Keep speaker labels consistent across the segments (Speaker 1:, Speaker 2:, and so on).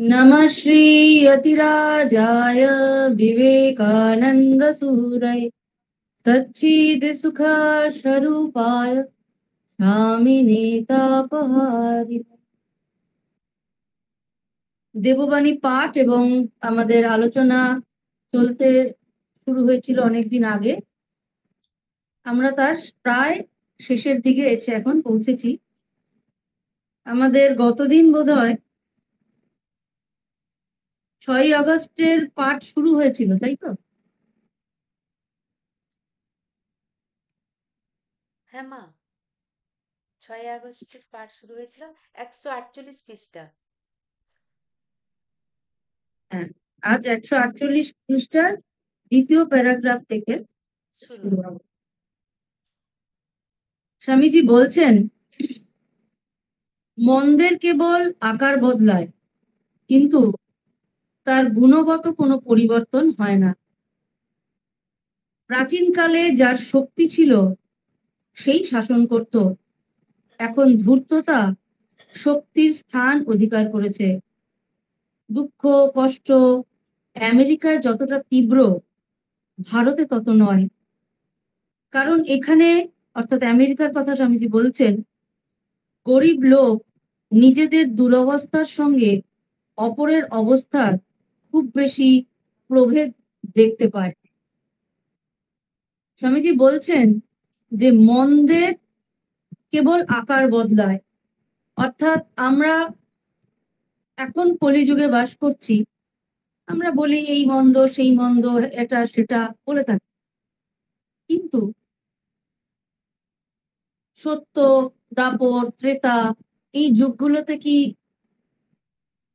Speaker 1: नमः श्री यतिराजाय विवेकानन्दसूरये सच्चिद्सुखस्वरूपाय স্বামিনেতাপহারিণে। দেববাণী পাঠ এবং আমাদের আলোচনা চলতে শুরু হয়েছিল অনেকদিন আগে। আমরা তার প্রায় শেষের দিকে এসে এখন পৌঁছেছি। আমাদের গতদিন বোধহয় 6ই আগস্টের পাঠ শুরু হয়েছিল, তাই তো?
Speaker 2: হ্যাঁ মা, 6ই আগস্টের পাঠ শুরু হয়েছিল 148 পৃষ্ঠা।
Speaker 1: হ্যাঁ, আজ 148 পৃষ্ঠার দ্বিতীয় প্যারাগ্রাফ থেকে
Speaker 2: শুরু
Speaker 1: শুরু হবে। স্বামীজি বলছেন, মন্দের কেবল আকার বদলায়, কিন্তু তার গুণগত কোনো পরিবর্তন হয় না। প্রাচীনকালে যার শক্তি ছিল সেই শাসন করত, এখন ধূর্ততা শক্তির স্থান অধিকার করেছে। দুঃখ কষ্ট আমেরিকায় যতটা তীব্র, ভারতে তত নয়। কারণ এখানে, অর্থাৎ আমেরিকার কথা স্বামীজি বলছেন, গরিব লোক নিজেদের দুরবস্থার সঙ্গে অপরের অবস্থার খুব বেশি প্রভেদ দেখতে পায়। স্বামীজি বলছেন যে মন্দের কেবল আকার বদলায়, অর্থাৎ আমরা এখন কলিযুগে বাস করছি, আমরা বলি এই মন্দ সেই মন্দ, এটা সেটা বলে থাকি, কিন্তু সত্য দাপর ত্রেতা এই যুগগুলোতে কি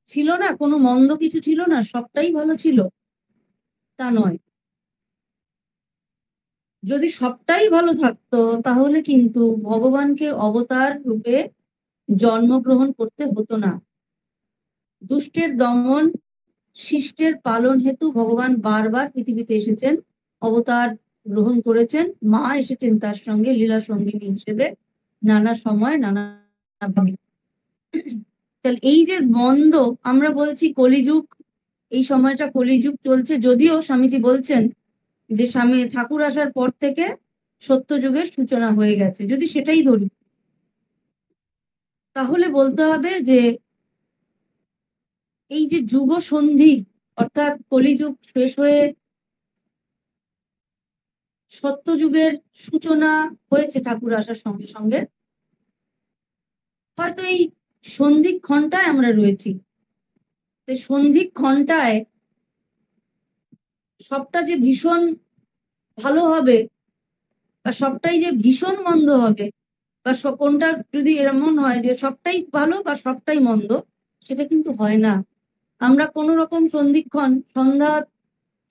Speaker 1: ছিল না কোনো মন্দ কিছু, ছিল না, সবটাই ভালো ছিল? তা নয়। যদি সবটাই ভালো থাকতো তাহলে কিন্তু ভগবানকে অবতার রূপে জন্মগ্রহণ করতে হতো না। দুষ্টের দমন শিষ্টের পালন হেতু ভগবান বারবার পৃথিবীতে এসেছেন, অবতার গ্রহণ করেছেন, মা এসেছেন তার সঙ্গে লীলা সঙ্গিনী হিসেবে নানা সময় নানা ভাবে। তাহলে এই যে মন্দ, আমরা বলছি কলিযুগ, এই সময়টা কলিযুগ চলছে, যদিও স্বামীজি বলছেন যে স্বামী ঠাকুর আসার পর থেকে সত্যযুগের সূচনা হয়ে গেছে। যদি সেটাই ধরি, তাহলে বলতে হবে যে এই যে যুগ সন্ধি, অর্থাৎ কলিযুগ শেষ হয়ে সত্যযুগের সূচনা হয়েছে ঠাকুর আসার সঙ্গে সঙ্গে, হয়তো এই সন্ধিক্ষণটায় আমরা রয়েছি। সন্ধিক্ষণটায় সবটা যে ভীষণ ভালো হবে বা সবটাই যে ভীষণ মন্দ হবে, বা কোনটা যদি এমন হয় যে সবটাই ভালো বা সবটাই মন্দ, সেটা কিন্তু হয় না। আমরা কোন রকম সন্ধিক্ষণ, সন্ধ্যা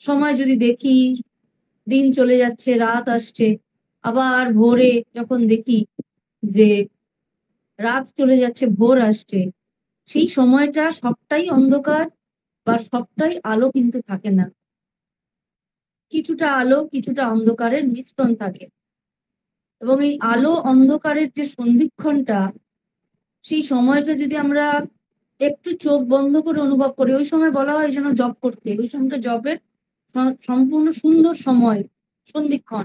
Speaker 1: সময় যদি দেখি দিন চলে যাচ্ছে, রাত আসছে, আবার ভোরে যখন দেখি যে রাত চলে যাচ্ছে, ভোর আসছে, সেই সময়টা সবটাই অন্ধকার বা সবটাই আলো কিন্তু থাকে না। কিছুটা আলো কিছুটা অন্ধকারের মিশ্রণ থাকে। এবং এই আলো অন্ধকারের যে সন্ধিক্ষণটা, সেই সময়টা যদি আমরা একটু চোখ বন্ধ করে অনুভব করি, ওই সময় বলা হয় যেন জব করতে, ওই সময়টা জবের সম্পূর্ণ সুন্দর সময়, সন্ধিক্ষণ।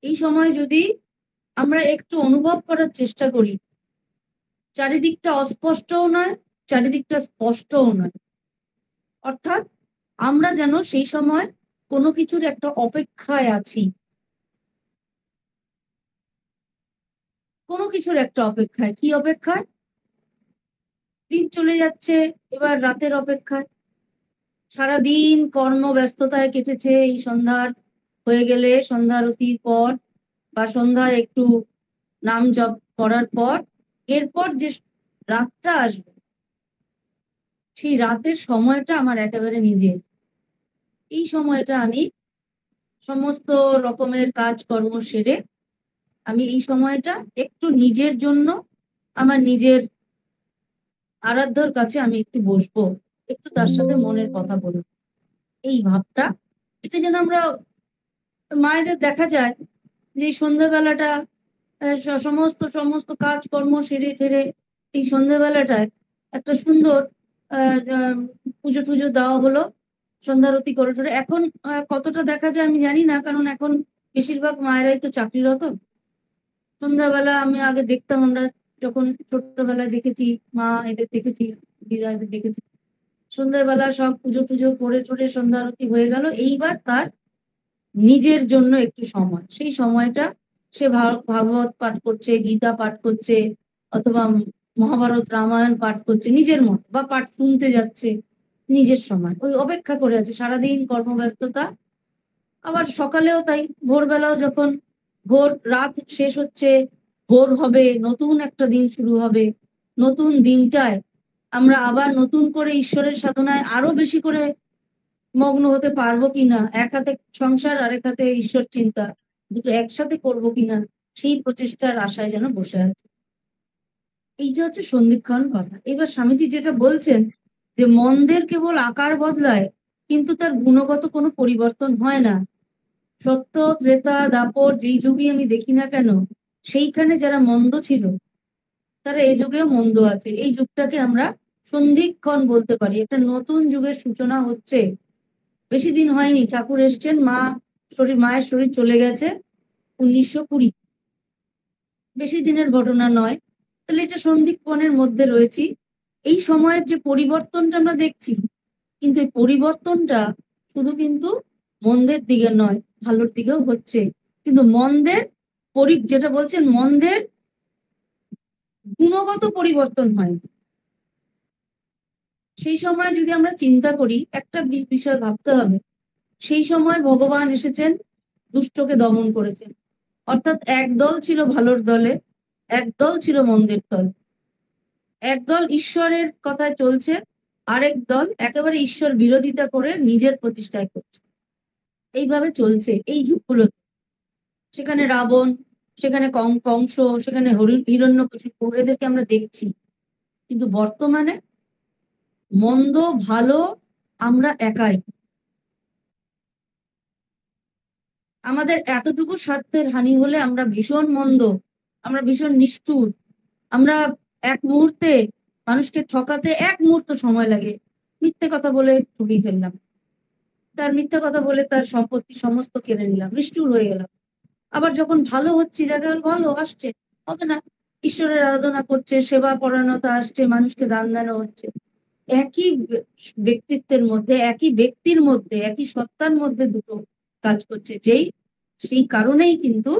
Speaker 1: এই সময় যদি আমরা একটু অনুভব করার চেষ্টা করি, চারিদিকটা অস্পষ্টও নয়, চারিদিকটা স্পষ্টও নয়, অর্থাৎ আমরা যেন সেই সময় কোনো কিছুর একটা অপেক্ষায় আছি, কোনো কিছুর একটা অপেক্ষায়। কি অপেক্ষায়? দিন চলে যাচ্ছে, এবার রাতের অপেক্ষায়। সারাদিন কর্মব্যস্ততায় কেটেছে, এই সন্ধ্যার হয়ে গেলে, সন্ধ্যারতির পর বা সন্ধ্যায় একটু নাম জপ করার পর, এরপর যে রাতটা আসবে, সেই রাতের সময়টা আমার একেবারে নিজের। এই সময়টা আমি সমস্ত রকমের কাজকর্ম সেরে আমি এই সময়টা একটু নিজের জন্য, আমার নিজের আরাধ্যর কাছে আমি একটু বসবো, একটু তার সাথে মনের কথা বলবো। এই ভাবটা, এটা যেন আমরা, মায়েদের দেখা যায় যে সন্ধ্যাবেলাটা সমস্ত সমস্ত কাজকর্ম সেরে টেরে এই সন্ধ্যাবেলাটায় একটা সুন্দর পুজো টুজো দেওয়া হলো, সন্ধ্যারতি করে টরে। এখন কতটা দেখা যায় আমি জানি না, কারণ এখন বেশিরভাগ মায়েরাই তো চাকরিরত। সন্ধ্যাবেলা আমি আগে দেখতাম, আমরা যখন ছোট্টবেলায় দেখেছি, মা এদের দেখেছি, দিদাদের দেখেছি, সন্ধ্যাবেলা সব পুজো টুজো করে টোরে সন্ধ্যা আরতি হয়ে গেল। এইবার তার নিজের জন্য একটু সময়, সেই সময়টা সে ভাগবত পাঠ করছে, গীতা পাঠ করছে, অথবা মহাভারত রামায়ণ পাঠ করছে নিজের মতো, বা পাঠ শুনতে যাচ্ছে নিজের সময়, ওই অপেক্ষা করে আছে। সারাদিন কর্মব্যস্ততা, আবার সকালেও তাই, ভোরবেলাও যখন ভোর রাত শেষ হচ্ছে, ভোর হবে, নতুন একটা দিন শুরু হবে, নতুন দিনটায় আমরা আবার নতুন করে ঈশ্বরের সাধনায় আরো বেশি করে মগ্ন হতে পারবো কিনা, এক হাতে সংসার আরেক হাতে ঈশ্বর চিন্তা, দুটো একসাথে করবো কিনা, সেই প্রচেষ্টার আশায় যেন বসে আছে। এই যে হচ্ছে সন্ধিক্ষণ কথা। এবার স্বামীজি যেটা বলছেন যে মন্দের কেবল আকার বদলায়, কিন্তু তার গুণগত কোনো পরিবর্তন হয় না। সত্য, ত্রেতা, দাপর যেই যুগই আমি দেখি না কেন, সেইখানে যারা মন্দ ছিল তারা এই যুগেও মন্দ আছে। এই যুগটাকে আমরা সন্ধিক্ষণ বলতে পারি। একটা নতুন যুগের সূচনা হচ্ছে। বেশি দিন হয়নি, ঠাকুর এসছেন, মায়ের শরীর চলে গেছে 1920। বেশি দিনের ঘটনা নয়। তাহলে এটা সন্ধিক্ষণের মধ্যে রয়েছি। এই সময়ের যে পরিবর্তনটা আমরা দেখছি, কিন্তু এই পরিবর্তনটা শুধু কিন্তু মন্দের দিকে নয়, ভালোর দিকেও হচ্ছে। কিন্তু মন্দের যেটা বলছেন, মন্দের গুণগত পরিবর্তন হয়। সেই সময় যদি আমরা চিন্তা করি, একটা বিষয় ভাবতে হবে, সেই সময় ভগবান এসেছেন, দুষ্টকে দমন করেছেন। অর্থাৎ একদল ছিল ভালোর দলে, একদল ছিল মন্দের দল। একদল ঈশ্বরের কথায় চলছে, আরেক দল একেবারে ঈশ্বর বিরোধিতা করে নিজের প্রতিষ্ঠায় করছে। এইভাবে চলছে এই যুগগুলোতে। সেখানে রাবণ, সেখানে কংস, সেখানে হিরণ্যকশিপু, এদেরকে আমরা দেখছি। কিন্তু বর্তমানে মন্দ ভালো আমরা একাই। আমাদের এতটুকু স্বার্থের হানি হলে আমরা ভীষণ মন্দ, আমরা ভীষণ নিষ্ঠুর। আমরা এক মুহূর্তে মানুষকে ঠকাতে 1 মুহূর্ত সময় লাগে, মিথ্যে কথা বলে ঠকিয়ে ফেললাম, তার মিথ্যে কথা বলে তার সম্পত্তি সমস্ত কেড়ে নিলাম, নিষ্ঠুর হয়ে গেলাম। আবার যখন ভালো হচ্ছে, জায়গায় ভালো আসছে, হবে না, ঈশ্বরের আরাধনা করছে, সেবা পরায়ণতা আসছে, মানুষকে দান দেওয়া হচ্ছে, একই ব্যক্তিত্বের মধ্যে, একই ব্যক্তির মধ্যে, একই সত্তার মধ্যে দুটো কাজ করছে। সেই কারণেই কিন্তু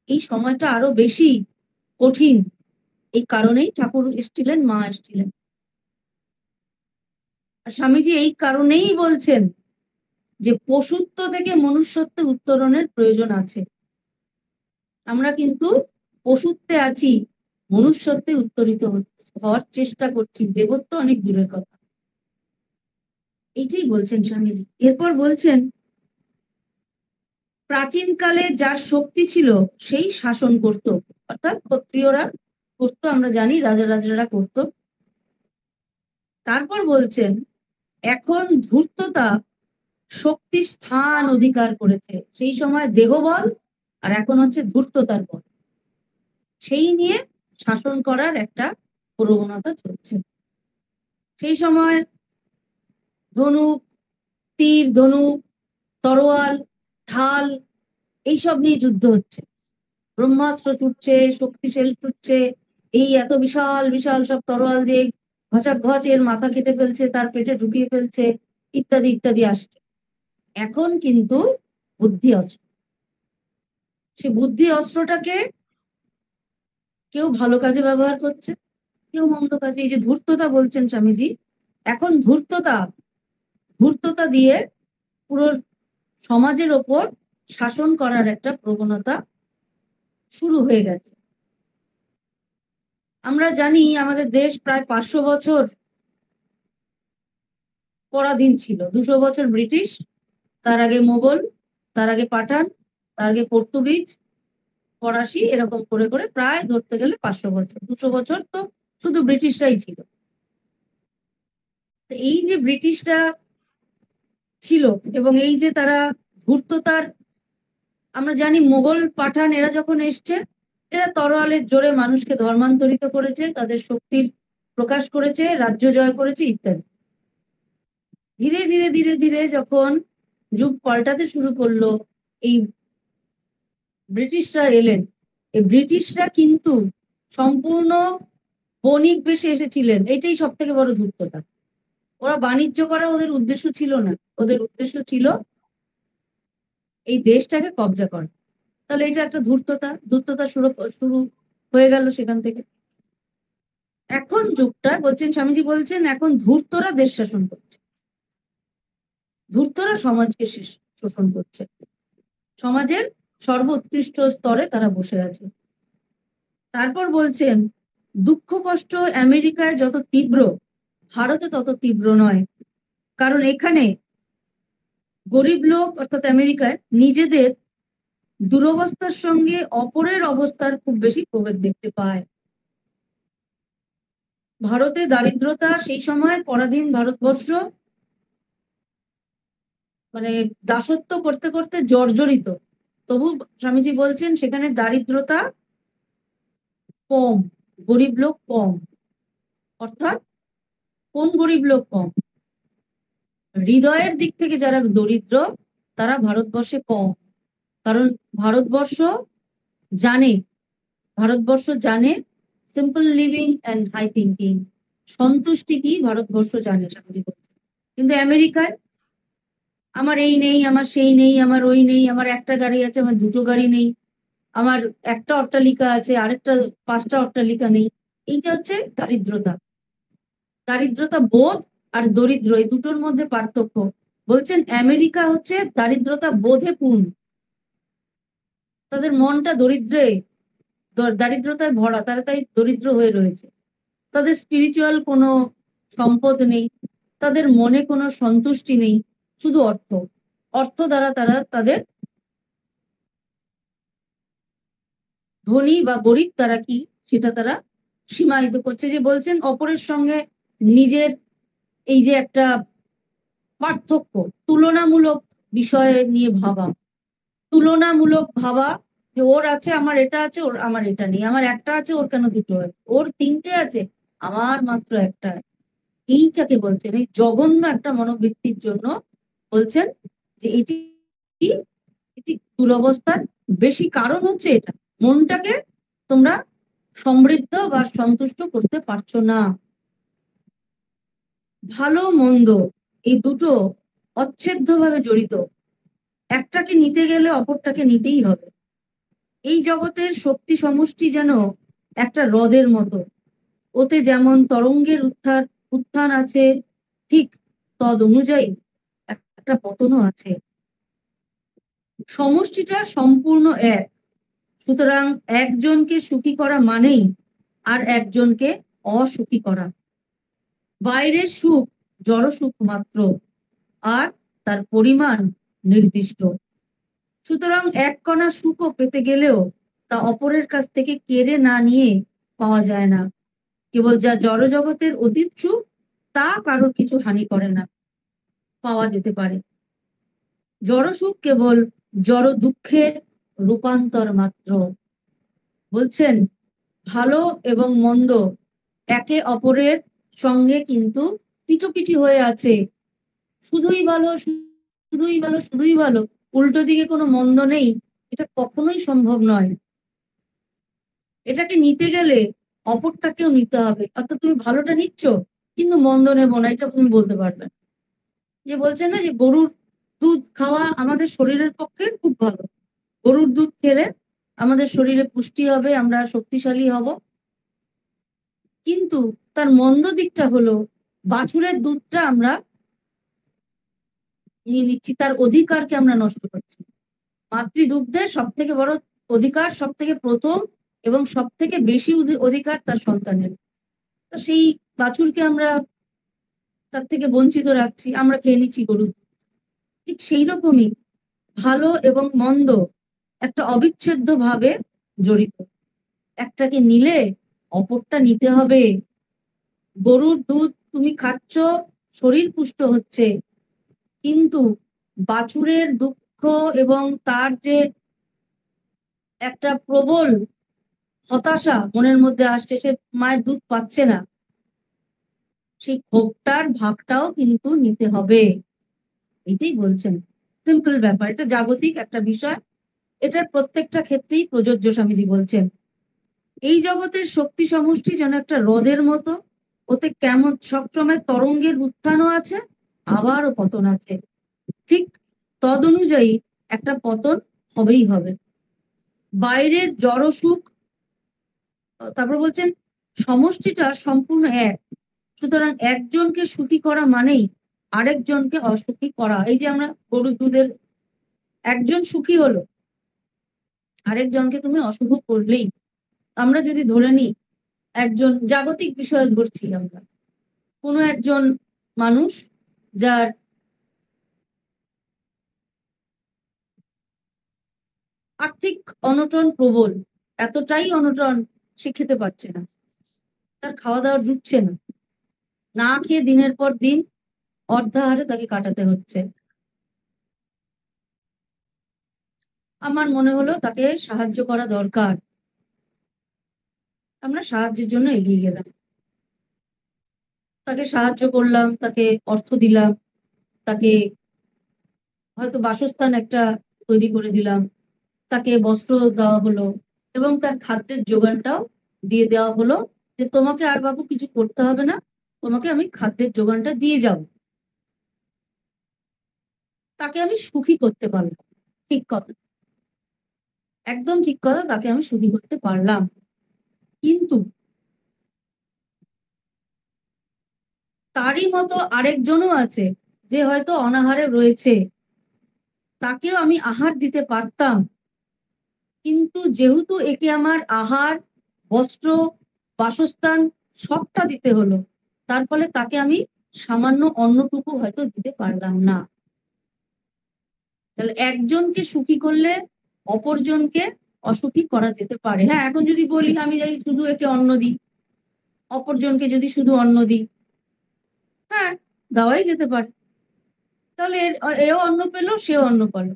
Speaker 1: এই সময়টা আরো বেশি কঠিন। এই কারণেই ঠাকুর এসেছিলেন, মা এসেছিলেন। আর স্বামীজি এই কারণেই বলছেন যে পশুত্ব থেকে মনুষ্যত্বে উত্তরণের প্রয়োজন আছে। আমরা কিন্তু পশুত্বে আছি, মনুষ্যত্বে উত্তরিত হওয়ার চেষ্টা করছি, দেবত্ব অনেক দূরের কথা। এইটাই বলছেন স্বামীজি। এরপর বলছেন, প্রাচীনকালে যার শক্তি ছিল সেই শাসন করত, অর্থাৎ ক্ষত্রিয়রা করতো, আমরা জানি রাজারা করত। তারপর বলছেন, এখন ধূর্ততা শক্তি স্থান অধিকার করেছে। সেই সময় দেহবল, আর এখন হচ্ছে ধূর্ততার বল, সেই নিয়ে শাসন করার একটা প্রবণতা চলছে। সেই সময় ধনুক, তীর ধনুক, তরোয়াল, ঢাল, এইসব নিয়ে যুদ্ধ হচ্ছে। ব্রহ্মাস্ত্র ছুটছে, শক্তিশালী ছুটছে, এই এত বিশাল বিশাল সব তরোয়াল দিয়ে ঘচাঘচ এর মাথা কেটে ফেলছে, তার পেটে ঢুকিয়ে ফেলছে, ইত্যাদি ইত্যাদি আসছে। এখন কিন্তু বুদ্ধি অস্ত্র, সে বুদ্ধি অস্ত্রটাকে কেউ ভালো কাজে ব্যবহার করছে, কেউ মন্দ কাজে। এই যে ধূর্ততা বলছেন স্বামীজি, এখন ধূর্ততা দিয়ে পুরো সমাজের ওপর শাসন করার একটা প্রবণতা শুরু হয়ে গেছে। আমরা জানি আমাদের দেশ প্রায় 500 বছর পরাধীন ছিল। 200 বছর ব্রিটিশ, তার আগে মোগল, তার আগে পাঠান, তার আগে পর্তুগিজ, ফরাসি, এরকম করে করে প্রায় ধরতে গেলে 500 বছর। 200 বছর তো শুধু ব্রিটিশরাই ছিল। এই যে ব্রিটিশরা ছিল, এবং এই যে তারা ধূর্ততার, আমরা জানি মোগল পাঠান এরা যখন এসছে, এরা তরোয়ালের জোরে মানুষকে ধর্মান্তরিত করেছে, তাদের শক্তির প্রকাশ করেছে, রাজ্য জয় করেছে ইত্যাদি। ধীরে ধীরে ধীরে ধীরে যখন যুগ পাল্টাতে শুরু করলো, এই ব্রিটিশরা এলেন। এই ব্রিটিশরা কিন্তু সম্পূর্ণ বণিক বেশে এসেছিলেন, এটাই সব থেকে বড় ধূর্ততা। ওরা বাণিজ্য করা ওদের উদ্দেশ্য ছিল না, ওদের উদ্দেশ্য ছিল এই দেশটাকে কবজা করা। তাহলে এটা একটা ধূর্ততা শুরু হয়ে গেল সেখান থেকে। এখন যুগটা বলছেন, স্বামীজি বলছেন, এখন ধূর্তরা দেশ শাসন করছে, ধূর্তরা সমাজকে শোষণ করছে, সমাজের সর্বোৎকৃষ্ট স্তরে তারা বসে আছে। তারপর বলছেন, দুঃখ কষ্ট আমেরিকায় যত তীব্র, ভারতে তত তীব্র নয়। কারণ এখানে গরিব লোক অর্থাৎ আমেরিকায় নিজেদের দুরবস্থার সঙ্গে অপরের অবস্থার খুব বেশি প্রভেদ দেখতে পায়। ভারতে দারিদ্রতা সেই সময় পরাধীন ভারতবর্ষ মানে দাসত্ব করতে করতে জর্জরিত, তবু স্বামীজি বলছেন সেখানে দারিদ্রতা কম, গরিব লোক কম। অর্থাৎ কোন গরিব লোক কম? হৃদয়ের দিক থেকে যারা দরিদ্র তারা ভারতবর্ষে কম। কারণ ভারতবর্ষ জানে, ভারতবর্ষ জানে simple living and high thinking, সন্তুষ্টি কি ভারতবর্ষ জানে। কিন্তু আমেরিকায় আমার এই নেই, আমার সেই নেই, আমার ওই নেই, আমার একটা গাড়ি আছে, আমার দুটো গাড়ি নেই, আমার একটা অট্টালিকা আছে, আরেকটা 5টা অট্টালিকা নেই। এইটা হচ্ছে দারিদ্রতা। দারিদ্রতা বোধ আর দরিদ্র, এই দুটোর মধ্যে পার্থক্য। বলছেন আমেরিকা হচ্ছে দারিদ্রতা বোধে পূর্ণ, তাদের মনটা দারিদ্রতায় ভরা, তারা তাই দরিদ্র হয়ে রয়েছে। তাদের স্পিরিচুয়াল কোনো সম্পদ নেই, তাদের মনে কোনো সন্তুষ্টি নেই, শুধু অর্থ। অর্থ দ্বারা তারা তাদের ধনী বা গরিব তারা কি সেটা তারা সীমায়িত করছে। যে বলছেন অপরের সঙ্গে নিজের এই যে একটা পার্থক্য, তুলনামূলক বিষয় নিয়ে ভাবা, তুলনামূলক ভাবা যে ওর আছে আমার এটা আছে, ওর আমার এটা নেই, আমার একটা আছে ওর কেন দুটো আছে, ওর 3টে আছে আমার মাত্র একটা আছে। এইটাকে বলছেন, এই জঘন্য একটা মনোবৃত্তির জন্য বলছেন যে এটি এটি দুরবস্থার বেশি কারণ হচ্ছে এটা, মনটাকে তোমরা সমৃদ্ধ বা সন্তুষ্ট করতে পারছো না। ভালো মন্দ এই দুটো অচ্ছেদ্যভাবে জড়িত, একটাকে নিতে গেলে অপরটাকে নিতেই হবে। এই জগতের শক্তি সমষ্টি যেন একটা হ্রদের মতো, ওতে যেমন তরঙ্গের উত্থান আছে, ঠিক তদ অনুযায়ী একটা পতনও আছে। সমষ্টিটা সম্পূর্ণ এক, সুতরাং একজনকে সুখী করা মানেই আর একজনকে অসুখী করা। বাইরের সুখ জড় সুখ মাত্র, আর তার পরিমাণ নির্দিষ্ট। সুতরাং এক কণা সুখও পেতে গেলেও তা অপরের কাছ থেকে কেড়ে না নিয়ে পাওয়া যায় না। কেবল যা জড় জগতের অতীত সুখ তা কারোর কিছু হানি করে না, পাওয়া যেতে পারে। জড় সুখ কেবল জড় দুঃখের রূপান্তর মাত্র। বলছেন ভালো এবং মন্দ একে অপরের সঙ্গে কিন্তু পিটোপিটি হয়ে আছে। শুধুই ভালো, শুধুই ভালো, শুধুই ভালো, উল্টো দিকে কোনো মন্দ নেই, এটা কখনোই সম্ভব নয়। এটাকে নিতে গেলে অপরটাকেও নিতে হবে। অর্থাৎ তুমি ভালোটা নিচ্ছ কিন্তু মন্দ নেবো না, এটা তুমি বলতে পারবে না। যে বলছে না যে গরুর দুধ খাওয়া আমাদের শরীরের পক্ষে খুব ভালো, গরুর দুধ খেলে আমাদের শরীরে পুষ্টি হবে, আমরা শক্তিশালী হব। কিন্তু তার মন্দ দিকটা হলো বাছুরের দুধটা আমরা নিয়ে নিচ্ছি, তার অধিকারকে আমরা নষ্ট করছি। মাতৃদুগ্ধের সব থেকে বড় অধিকার, সব থেকে প্রথম এবং সব থেকে বেশি অধিকার তার সন্তানের। তো সেই বাছুরকে আমরা তার থেকে বঞ্চিত রাখছি, আমরা খেয়ে নিচ্ছি গরু। ঠিক সেই রকমই ভালো এবং মন্দ একটা অবিচ্ছেদ্য ভাবে জড়িত, একটাকে নিলে অপরটা নিতে হবে। গরুর দুধ তুমি খাচ্ছ, শরীর পুষ্ট হচ্ছে, কিন্তু বাছুরের দুঃখ এবং তার যে একটা প্রবল হতাশা মনের মধ্যে আসছে, সে মায়ের দুধ পাচ্ছে না, সেই ক্ষোভটার ভাগটাও কিন্তু নিতে হবে। এইটাই বলছেন। সিম্পল ব্যাপার, এটা জাগতিক একটা বিষয়, এটার প্রত্যেকটা ক্ষেত্রেই প্রযোজ্য। স্বামীজি বলছেন এই জগতের শক্তি সমষ্টি যেন একটা হ্রদের মতো, ওতে কেমন সবসময় তরঙ্গের উত্থানও আছে, আবারও পতন আছে। ঠিক তদ অনুযায়ী একটা পতন হবেই হবে। বাইরের জড় সুখ, তারপর বলছেন সমষ্টিটা সম্পূর্ণ এক, সুতরাং একজনকে সুখী করা মানেই আরেকজনকে অসুখী করা। এই যে আমরা গরুর দুধের, একজন সুখী হলো, আরেকজনকে তুমি অশুভ করলেই, আমরা যদি ধরে নিই একজন, জাগতিক বিষয়ে ধরছি আমরা, কোনো একজন মানুষ যার আর্থিক অনটন প্রবল, এতটাই অনটন সে খেতে পারছে না, তার খাওয়া দাওয়া জুটছে না, না খেয়ে দিনের পর দিন অর্ধাহারে তাকে কাটাতে হচ্ছে। আমার মনে হলো তাকে সাহায্য করা দরকার, আমরা সাহায্যের জন্য এগিয়ে গেলাম, তাকে সাহায্য করলাম, তাকে অর্থ দিলাম, তাকে হয়তো বাসস্থান একটা তৈরি করে দিলাম, তাকে বস্ত্র দেওয়া হলো, এবং তার খাদ্যের যোগানটাও দিয়ে দেওয়া হলো, যে তোমাকে আর বাবু কিছু করতে হবে না, তোমাকে আমি খাদ্যের যোগানটা দিয়ে যাব। তাকে আমি সুখী করতে পারলাম। ঠিক কথা, একদম ঠিক কথা, তাকে আমি সুখী করতে পারলাম। কিন্তু তারই মতো আরেকজনও আছে যে হয়তো অনাহারে রয়েছে, তাকেও আমি আহার দিতে পারতাম, কিন্তু যেহেতু একে আমার আহার, বস্ত্র, বাসস্থান সবটা দিতে হলো, তার ফলে তাকে আমি সামান্য অন্নটুকু হয়তো দিতে পারলাম না। তাহলে একজনকে সুখী করলে অপরজনকে অসুখী করা যেতে পারে। হ্যাঁ, এখন যদি বলি আমি যাই শুধু একে অন্ন দিই, অপরজনকে যদি শুধু অন্ন দিই, হ্যাঁ দেওয়াই যেতে পারে, তাহলে এও অন্ন পেলো, সেও অন্ন পেলো।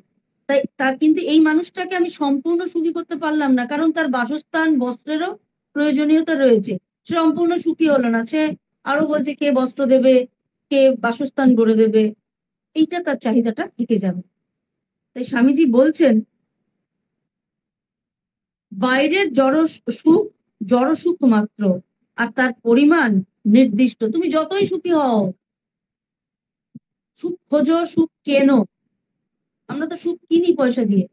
Speaker 1: তাই তার কিন্তু এই মানুষটাকে আমি সম্পূর্ণ সুখী করতে পারলাম না, কারণ তার বাসস্থান, বস্ত্রেরও প্রয়োজনীয়তা রয়েছে। সম্পূর্ণ সুখী হলো না, সে আরো বলছে কে বস্ত্র দেবে, কে বাসস্থান গড়ে দেবে, এইটা তার চাহিদাটা থেকে যাবে। তাই স্বামীজি বলছেন বাইরের জড় সুখ মাত্র, আর তার পরিমাণ নির্দিষ্ট। তুমি যতই সুখী হও, সুখ খোঁজো, সুখ কেনো, আমরা তো সুখ কিনি পয়সা দিয়ে,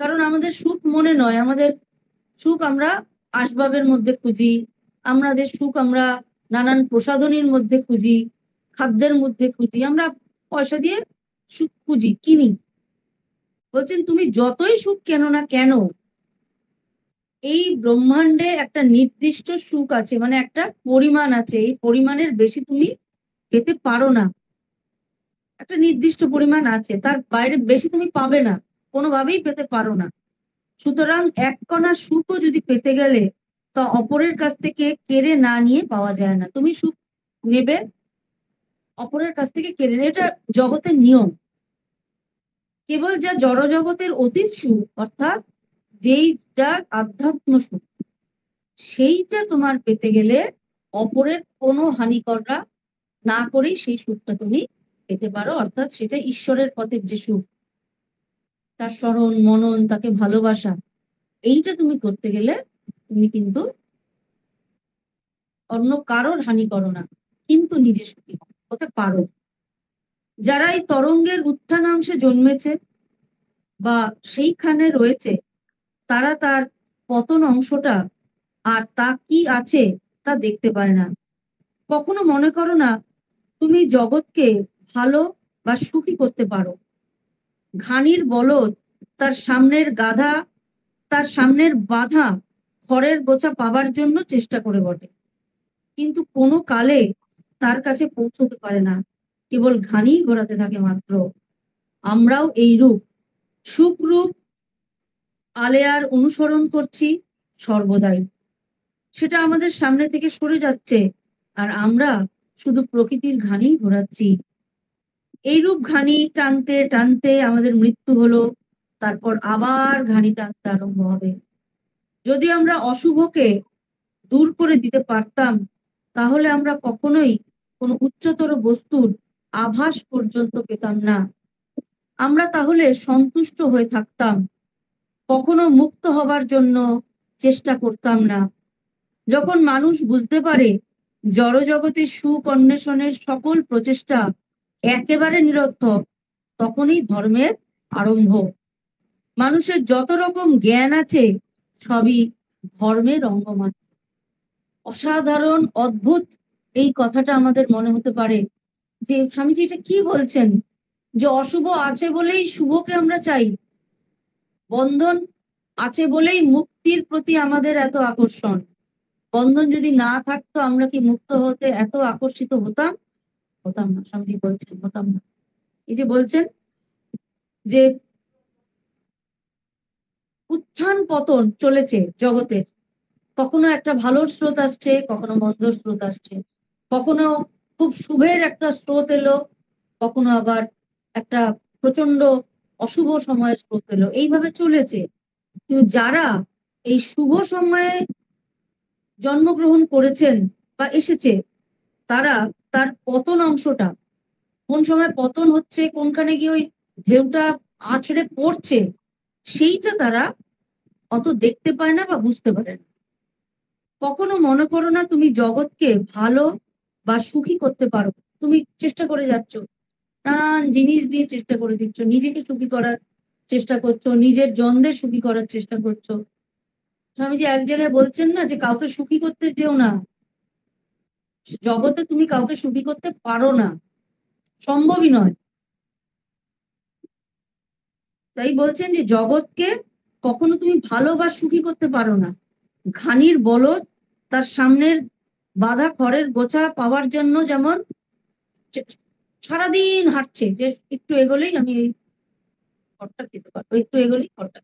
Speaker 1: কারণ আমাদের সুখ মনে নয়, আমাদের সুখ আমরা আসবাবের মধ্যে খুঁজি, আমাদের সুখ আমরা নানান প্রসাধনীর মধ্যে খুঁজি, খাদ্যের মধ্যে খুঁজি, আমরা পয়সা দিয়ে সুখ খুঁজি, কিনি। বলছেন তুমি যতই সুখ কেনো না কেন, এই ব্রহ্মাণ্ডে একটা নির্দিষ্ট সুখ আছে, মানে একটা পরিমাণ আছে, এই পরিমাণের বেশি তুমি পেতে পারো না। একটা নির্দিষ্ট পরিমাণ আছে, তার বাইরে বেশি তুমি পাবে না, কোনোভাবেই পেতে পারো না। সুতরাং এক কণা সুখও যদি পেতে গেলে তা অপরের কাছ থেকে কেড়ে না নিয়ে পাওয়া যায় না। তুমি সুখ নেবে, অপরের কাছ থেকে কেড়ে নেবে, এটা জগতের নিয়ম। কেবল যা জড় জগতের অতীত সুখ, অর্থাৎ যেই যা আধ্যাত্ম সুখ, সেইটা তোমার পেতে গেলে অপরের কোনো হানি করা না করেই সেই সুখটা তুমি পেতে পারো, অর্থাৎ সেটা ঈশ্বরের পথের যে সুখ, তার স্মরণ মনন, তাকে ভালোবাসা, এইটা তুমি করতে গেলে তুমি কিন্তু অন্য কারোর হানি করো না, কিন্তু নিজে সুখী হতে পারো। যারা এই তরঙ্গের উত্থানাংশে জন্মেছে বা সেইখানে রয়েছে, তারা তার পতন অংশটা আর তা কি আছে তা দেখতে পায় না। কখনো মনে করো না তুমি জগৎকে ভালো বা সুখী করতে পারো। ঘানির বলদ তার সামনের গাধা, তার সামনের বাধা খড়ের গোছা পাবার জন্য চেষ্টা করে বটে, কিন্তু কোনো কালে তার কাছে পৌঁছতে পারে না, কেবল ঘানিই ঘোরাতে থাকে মাত্র। আমরাও এই রূপ সুখরূপ আলেয়ার অনুসরণ করছি সর্বদাই, সেটা আমাদের সামনে থেকে সরে যাচ্ছে, আর আমরা শুধু প্রকৃতির ঘানি ঘোরাচ্ছি। এইরূপ ঘানি টানতে টানতে আমাদের মৃত্যু হলো, তারপর আবার ঘানি টানতে আরম্ভ হবে। যদি আমরা অশুভকে দূর করে দিতে পারতাম, তাহলে আমরা কখনোই কোনো উচ্চতর বস্তুর আভাস পর্যন্ত পেতাম না। আমরা তাহলে সন্তুষ্ট হয়ে থাকতাম, কখনো মুক্ত হবার জন্য চেষ্টা করতাম না। যখন মানুষ বুঝতে পারে জড়জগতের সুখ অন্বেষণের সকল প্রচেষ্টা একেবারে নিরর্থক, তখনই ধর্মের আরম্ভ। মানুষের যত রকম জ্ঞান আছে সবই ধর্মের অঙ্গমাত্র। অসাধারণ অদ্ভুত এই কথাটা আমাদের মনে হতে পারে যে স্বামীজি এটা কি বলছেন, যে অশুভ আছে বলেই শুভকে আমরা চাই, বন্ধন আছে বলেই মুক্তির প্রতি আমাদের এত আকর্ষণ। বন্ধন যদি না থাকতো আমরা কি মুক্ত হতে এত আকর্ষিত হতাম? হতাম না। স্বামীজি বলছেন হতাম না। এই যে বলছেন যে উত্থান পতন চলেছে জগতে, কখনো একটা ভালো স্রোত আসছে, কখনো মন্দ স্রোত আসছে, কখনো খুব শুভের একটা স্রোত এলো, কখনো আবার একটা প্রচন্ড অশুভ সময়ের স্রোত এলো, এইভাবে চলেছে। কিন্তু যারা এই শুভ সময়ে জন্মগ্রহণ করেছেন বা এসেছে, তারা তার পতন অংশটা, কোন সময় পতন হচ্ছে, কোনখানে গিয়ে ওই ঢেউটা আছড়ে পড়ছে, সেইটা তারা অত দেখতে পায় না বা বুঝতে পারে না। কখনো মনে করো না তুমি জগৎকে ভালো বা সুখী করতে পারো। তুমি চেষ্টা করে যাচ্ছ, নানান জিনিস দিয়ে চেষ্টা করে দিচ্ছ, নিজেকে সুখী করার চেষ্টা করছো, নিজের জনদের সুখী করার চেষ্টা করছো। স্বামীজি এক জায়গায় বলছেন না যে কাউকে সুখী করতে যেও না, জগতে তুমি কাউকে সুখী করতে পারো না, সম্ভবই নয়। তাই বলছেন যে জগৎকে কখনো তুমি ভালো বা সুখী করতে পারো না। ঘানির বলদ তার সামনের বাঁধা খড়ের গোছা পাওয়ার জন্য যেমন সারাদিন হাঁটছে, যে একটু এগোলেই আমি এই খড়টা খেতে পারবো, একটু এগোলেই খড়টা,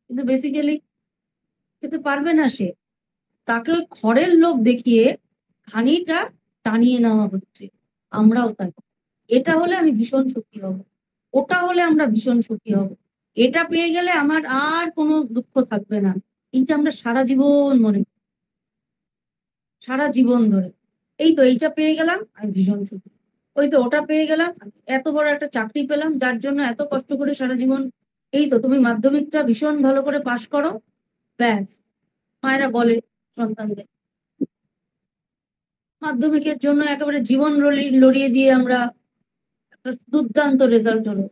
Speaker 1: কিন্তু বেসিক্যালি খেতে পারবে না সে। তাকে ওই খড়ের লোভ দেখিয়ে ঘানিটা টানিয়ে নেওয়া হচ্ছে। আমরাও তাই। এটা হলে আমি ভীষণ সুখী হব, ওটা হলে আমরা ভীষণ সুখী হব, এটা পেয়ে গেলে আমার আর কোনো দুঃখ থাকবে না। এইটা আমরা সারা জীবন মনে, সারা জীবন ধরে এই তো এইটা পেয়ে গেলাম আমি ভীষণ সুখী, ওই তো ওটা পেয়ে গেলাম, এত বড় একটা চাকরি পেলাম যার জন্য এত কষ্ট করে সারা জীবন, এই তো তুমি মাধ্যমিকটা ভীষণ ভালো করে পাশ করো, ব্যাস। মায়েরা বলে সন্তানদের মাধ্যমিকের জন্য একেবারে জীবন লড়িয়ে দিয়ে আমরা একটা দুর্দান্ত রেজাল্ট হলো,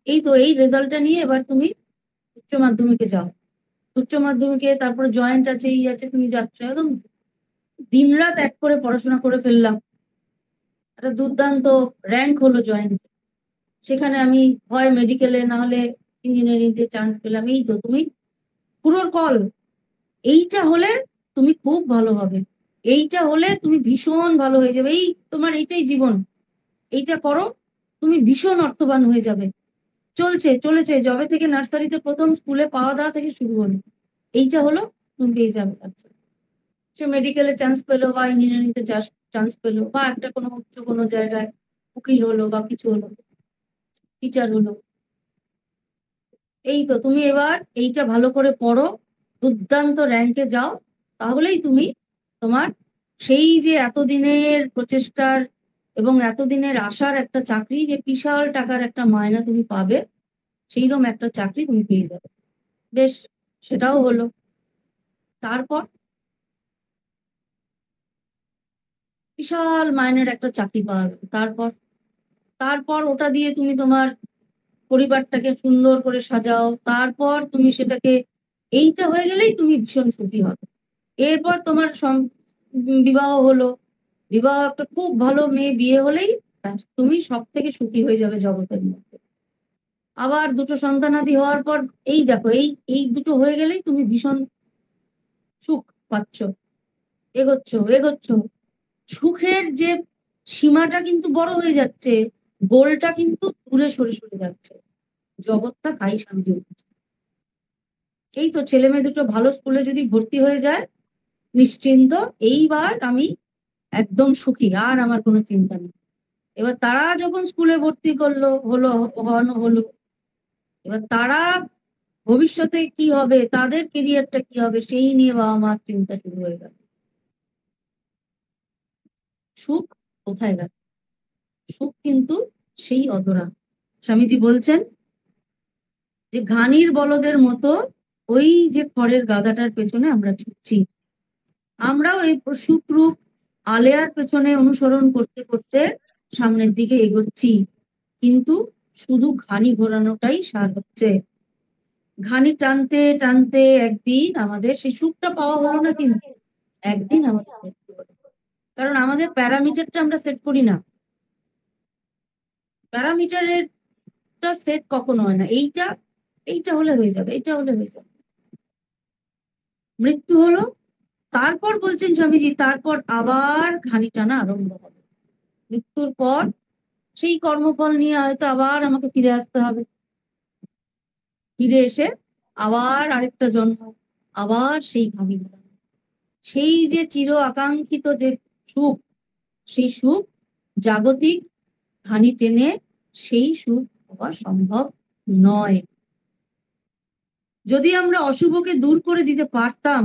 Speaker 1: এই তো এই রেজাল্টটা নিয়ে এবার তুমি উচ্চ মাধ্যমিকে যাও, উচ্চ মাধ্যমিকে তারপরে জয়েন্ট আছে, এই আছে, তুমি যাচ্ছ একদম দিনরাত এক করে পড়াশোনা করে ফেললাম, একটা দুর্দান্ত র্যাঙ্ক হলো জয়েন্ট, সেখানে আমি হয় মেডিকেলে না হলে ইঞ্জিনিয়ারিং তে চান্স পেলাম, এই তো তুমি পুরোর কল। এইটা হলে তুমি খুব ভালো হবে, এইটা হলে তুমি ভীষণ ভালো হয়ে যাবে, এই তোমার এইটাই জীবন, এইটা করো, তুমি ভীষণ অর্থবান হয়ে যাবে। চলছে চলেছে যবে থেকে নার্সারিতে প্রথম স্কুলে পাওয়া দাওয়া থেকে শুরু হলো, এইটা হলো, তুমি পেয়ে যাবে। আচ্ছা, সে মেডিকেলে চান্স পেলো বা ইঞ্জিনিয়ারিং তে চান্স পেলো বা একটা কোনো উচ্চ কোনো জায়গায় উকিল হলো বা কিছু হলো, টিচার হলো, এই তো তুমি এবার এইটা ভালো করে পড়ো, দুর্দান্ত র্যাঙ্কে যাও, তাহলেই তুমি তোমার সেই যে এতদিনের প্রচেষ্টার এবং এতদিনের আশার একটা চাকরি, যে বিশাল টাকার একটা মায়না তুমি পাবে, সেইরকম একটা চাকরি তুমি পেয়ে যাবে। বেশ, সেটাও হলো। তারপর বিশাল মাইনের একটা চাকরি পাওয়া গেল, তারপর তারপর ওটা দিয়ে তুমি তোমার পরিবারটাকে সুন্দর করে সাজাও, তারপর তুমি সেটাকে, এইটা হয়ে গেলেই তুমি ভীষণ সুখী হবে। এরপর তোমার বিবাহ হলো, বিবাহ একটা খুব ভালো মেয়ে বিয়ে হলেই ব্যাস, তুমি সব থেকে সুখী হয়ে যাবে জগতের মধ্যে। আবার দুটো সন্তানাদি হওয়ার পর এই দেখো, এই এই দুটো হয়ে গেলেই তুমি ভীষণ সুখ পাচ্ছ, এগোচ্ছ এগোচ্ছ, সুখের যে সীমাটা কিন্তু বড় হয়ে যাচ্ছে, গোলটা কিন্তু দূরে সরে সরে যাচ্ছে। জগৎটা তাই সামনে উঠছে। এই তো ছেলে মেয়ে দুটো ভালো স্কুলে যদি ভর্তি হয়ে যায়, নিশ্চিন্ত, এইবার আমি একদম সুখী, আর আমার কোনো চিন্তা নেই। এবার তারা যখন স্কুলে ভর্তি করলো, হলো, এবার তারা ভবিষ্যতে কি হবে, তাদের কেরিয়ারটা কি হবে, সেই নিয়ে বাবা মার চিন্তা শুরু হয়ে গেল। সুখ কোথায় গেল? সুখ কিন্তু সেই অধরা। স্বামীজি বলছেন যে ঘানির বলদের মতো ওই যে খড়ের গাদাটার পেছনে আমরা ছুটছি। আমরাও এই সুখরূপ আলেয়ার পেছনে অনুসরণ করতে করতে সামনের দিকে এগোচ্ছি, কিন্তু শুধু ঘানি ঘোরানোটাই সার হচ্ছে। ঘানি টানতে টানতে একদিন আমাদের সেই সুখটা পাওয়া হলো না, কিন্তু একদিন আমাদের মৃত্যু হলো। কারণ আমাদের প্যারামিটারটা আমরা সেট করি না। প্যারামিটারের সেট কখনো হয় না এইটা এইটা হলে হয়ে যাবে, এটা হলে হয়ে যাবে। মৃত্যু হলো, তারপর বলছেন স্বামীজি তারপর আবার ঘানি টানা আরম্ভ হবে। মৃত্যুর পর সেই কর্মফল নিয়ে হয়তো আবার আমাকে ফিরে আসতে হবে, ফিরে এসে আবার আরেকটা জন্ম, আবার সেই ঘানি ঘোরানো। সেই যে চির আকাঙ্ক্ষিত যে সুখ, সেই সুখ জাগতিক ঘানি টেনে সেই সুখ হওয়া সম্ভব নয়। যদি আমরা অশুভকে দূর করে দিতে পারতাম,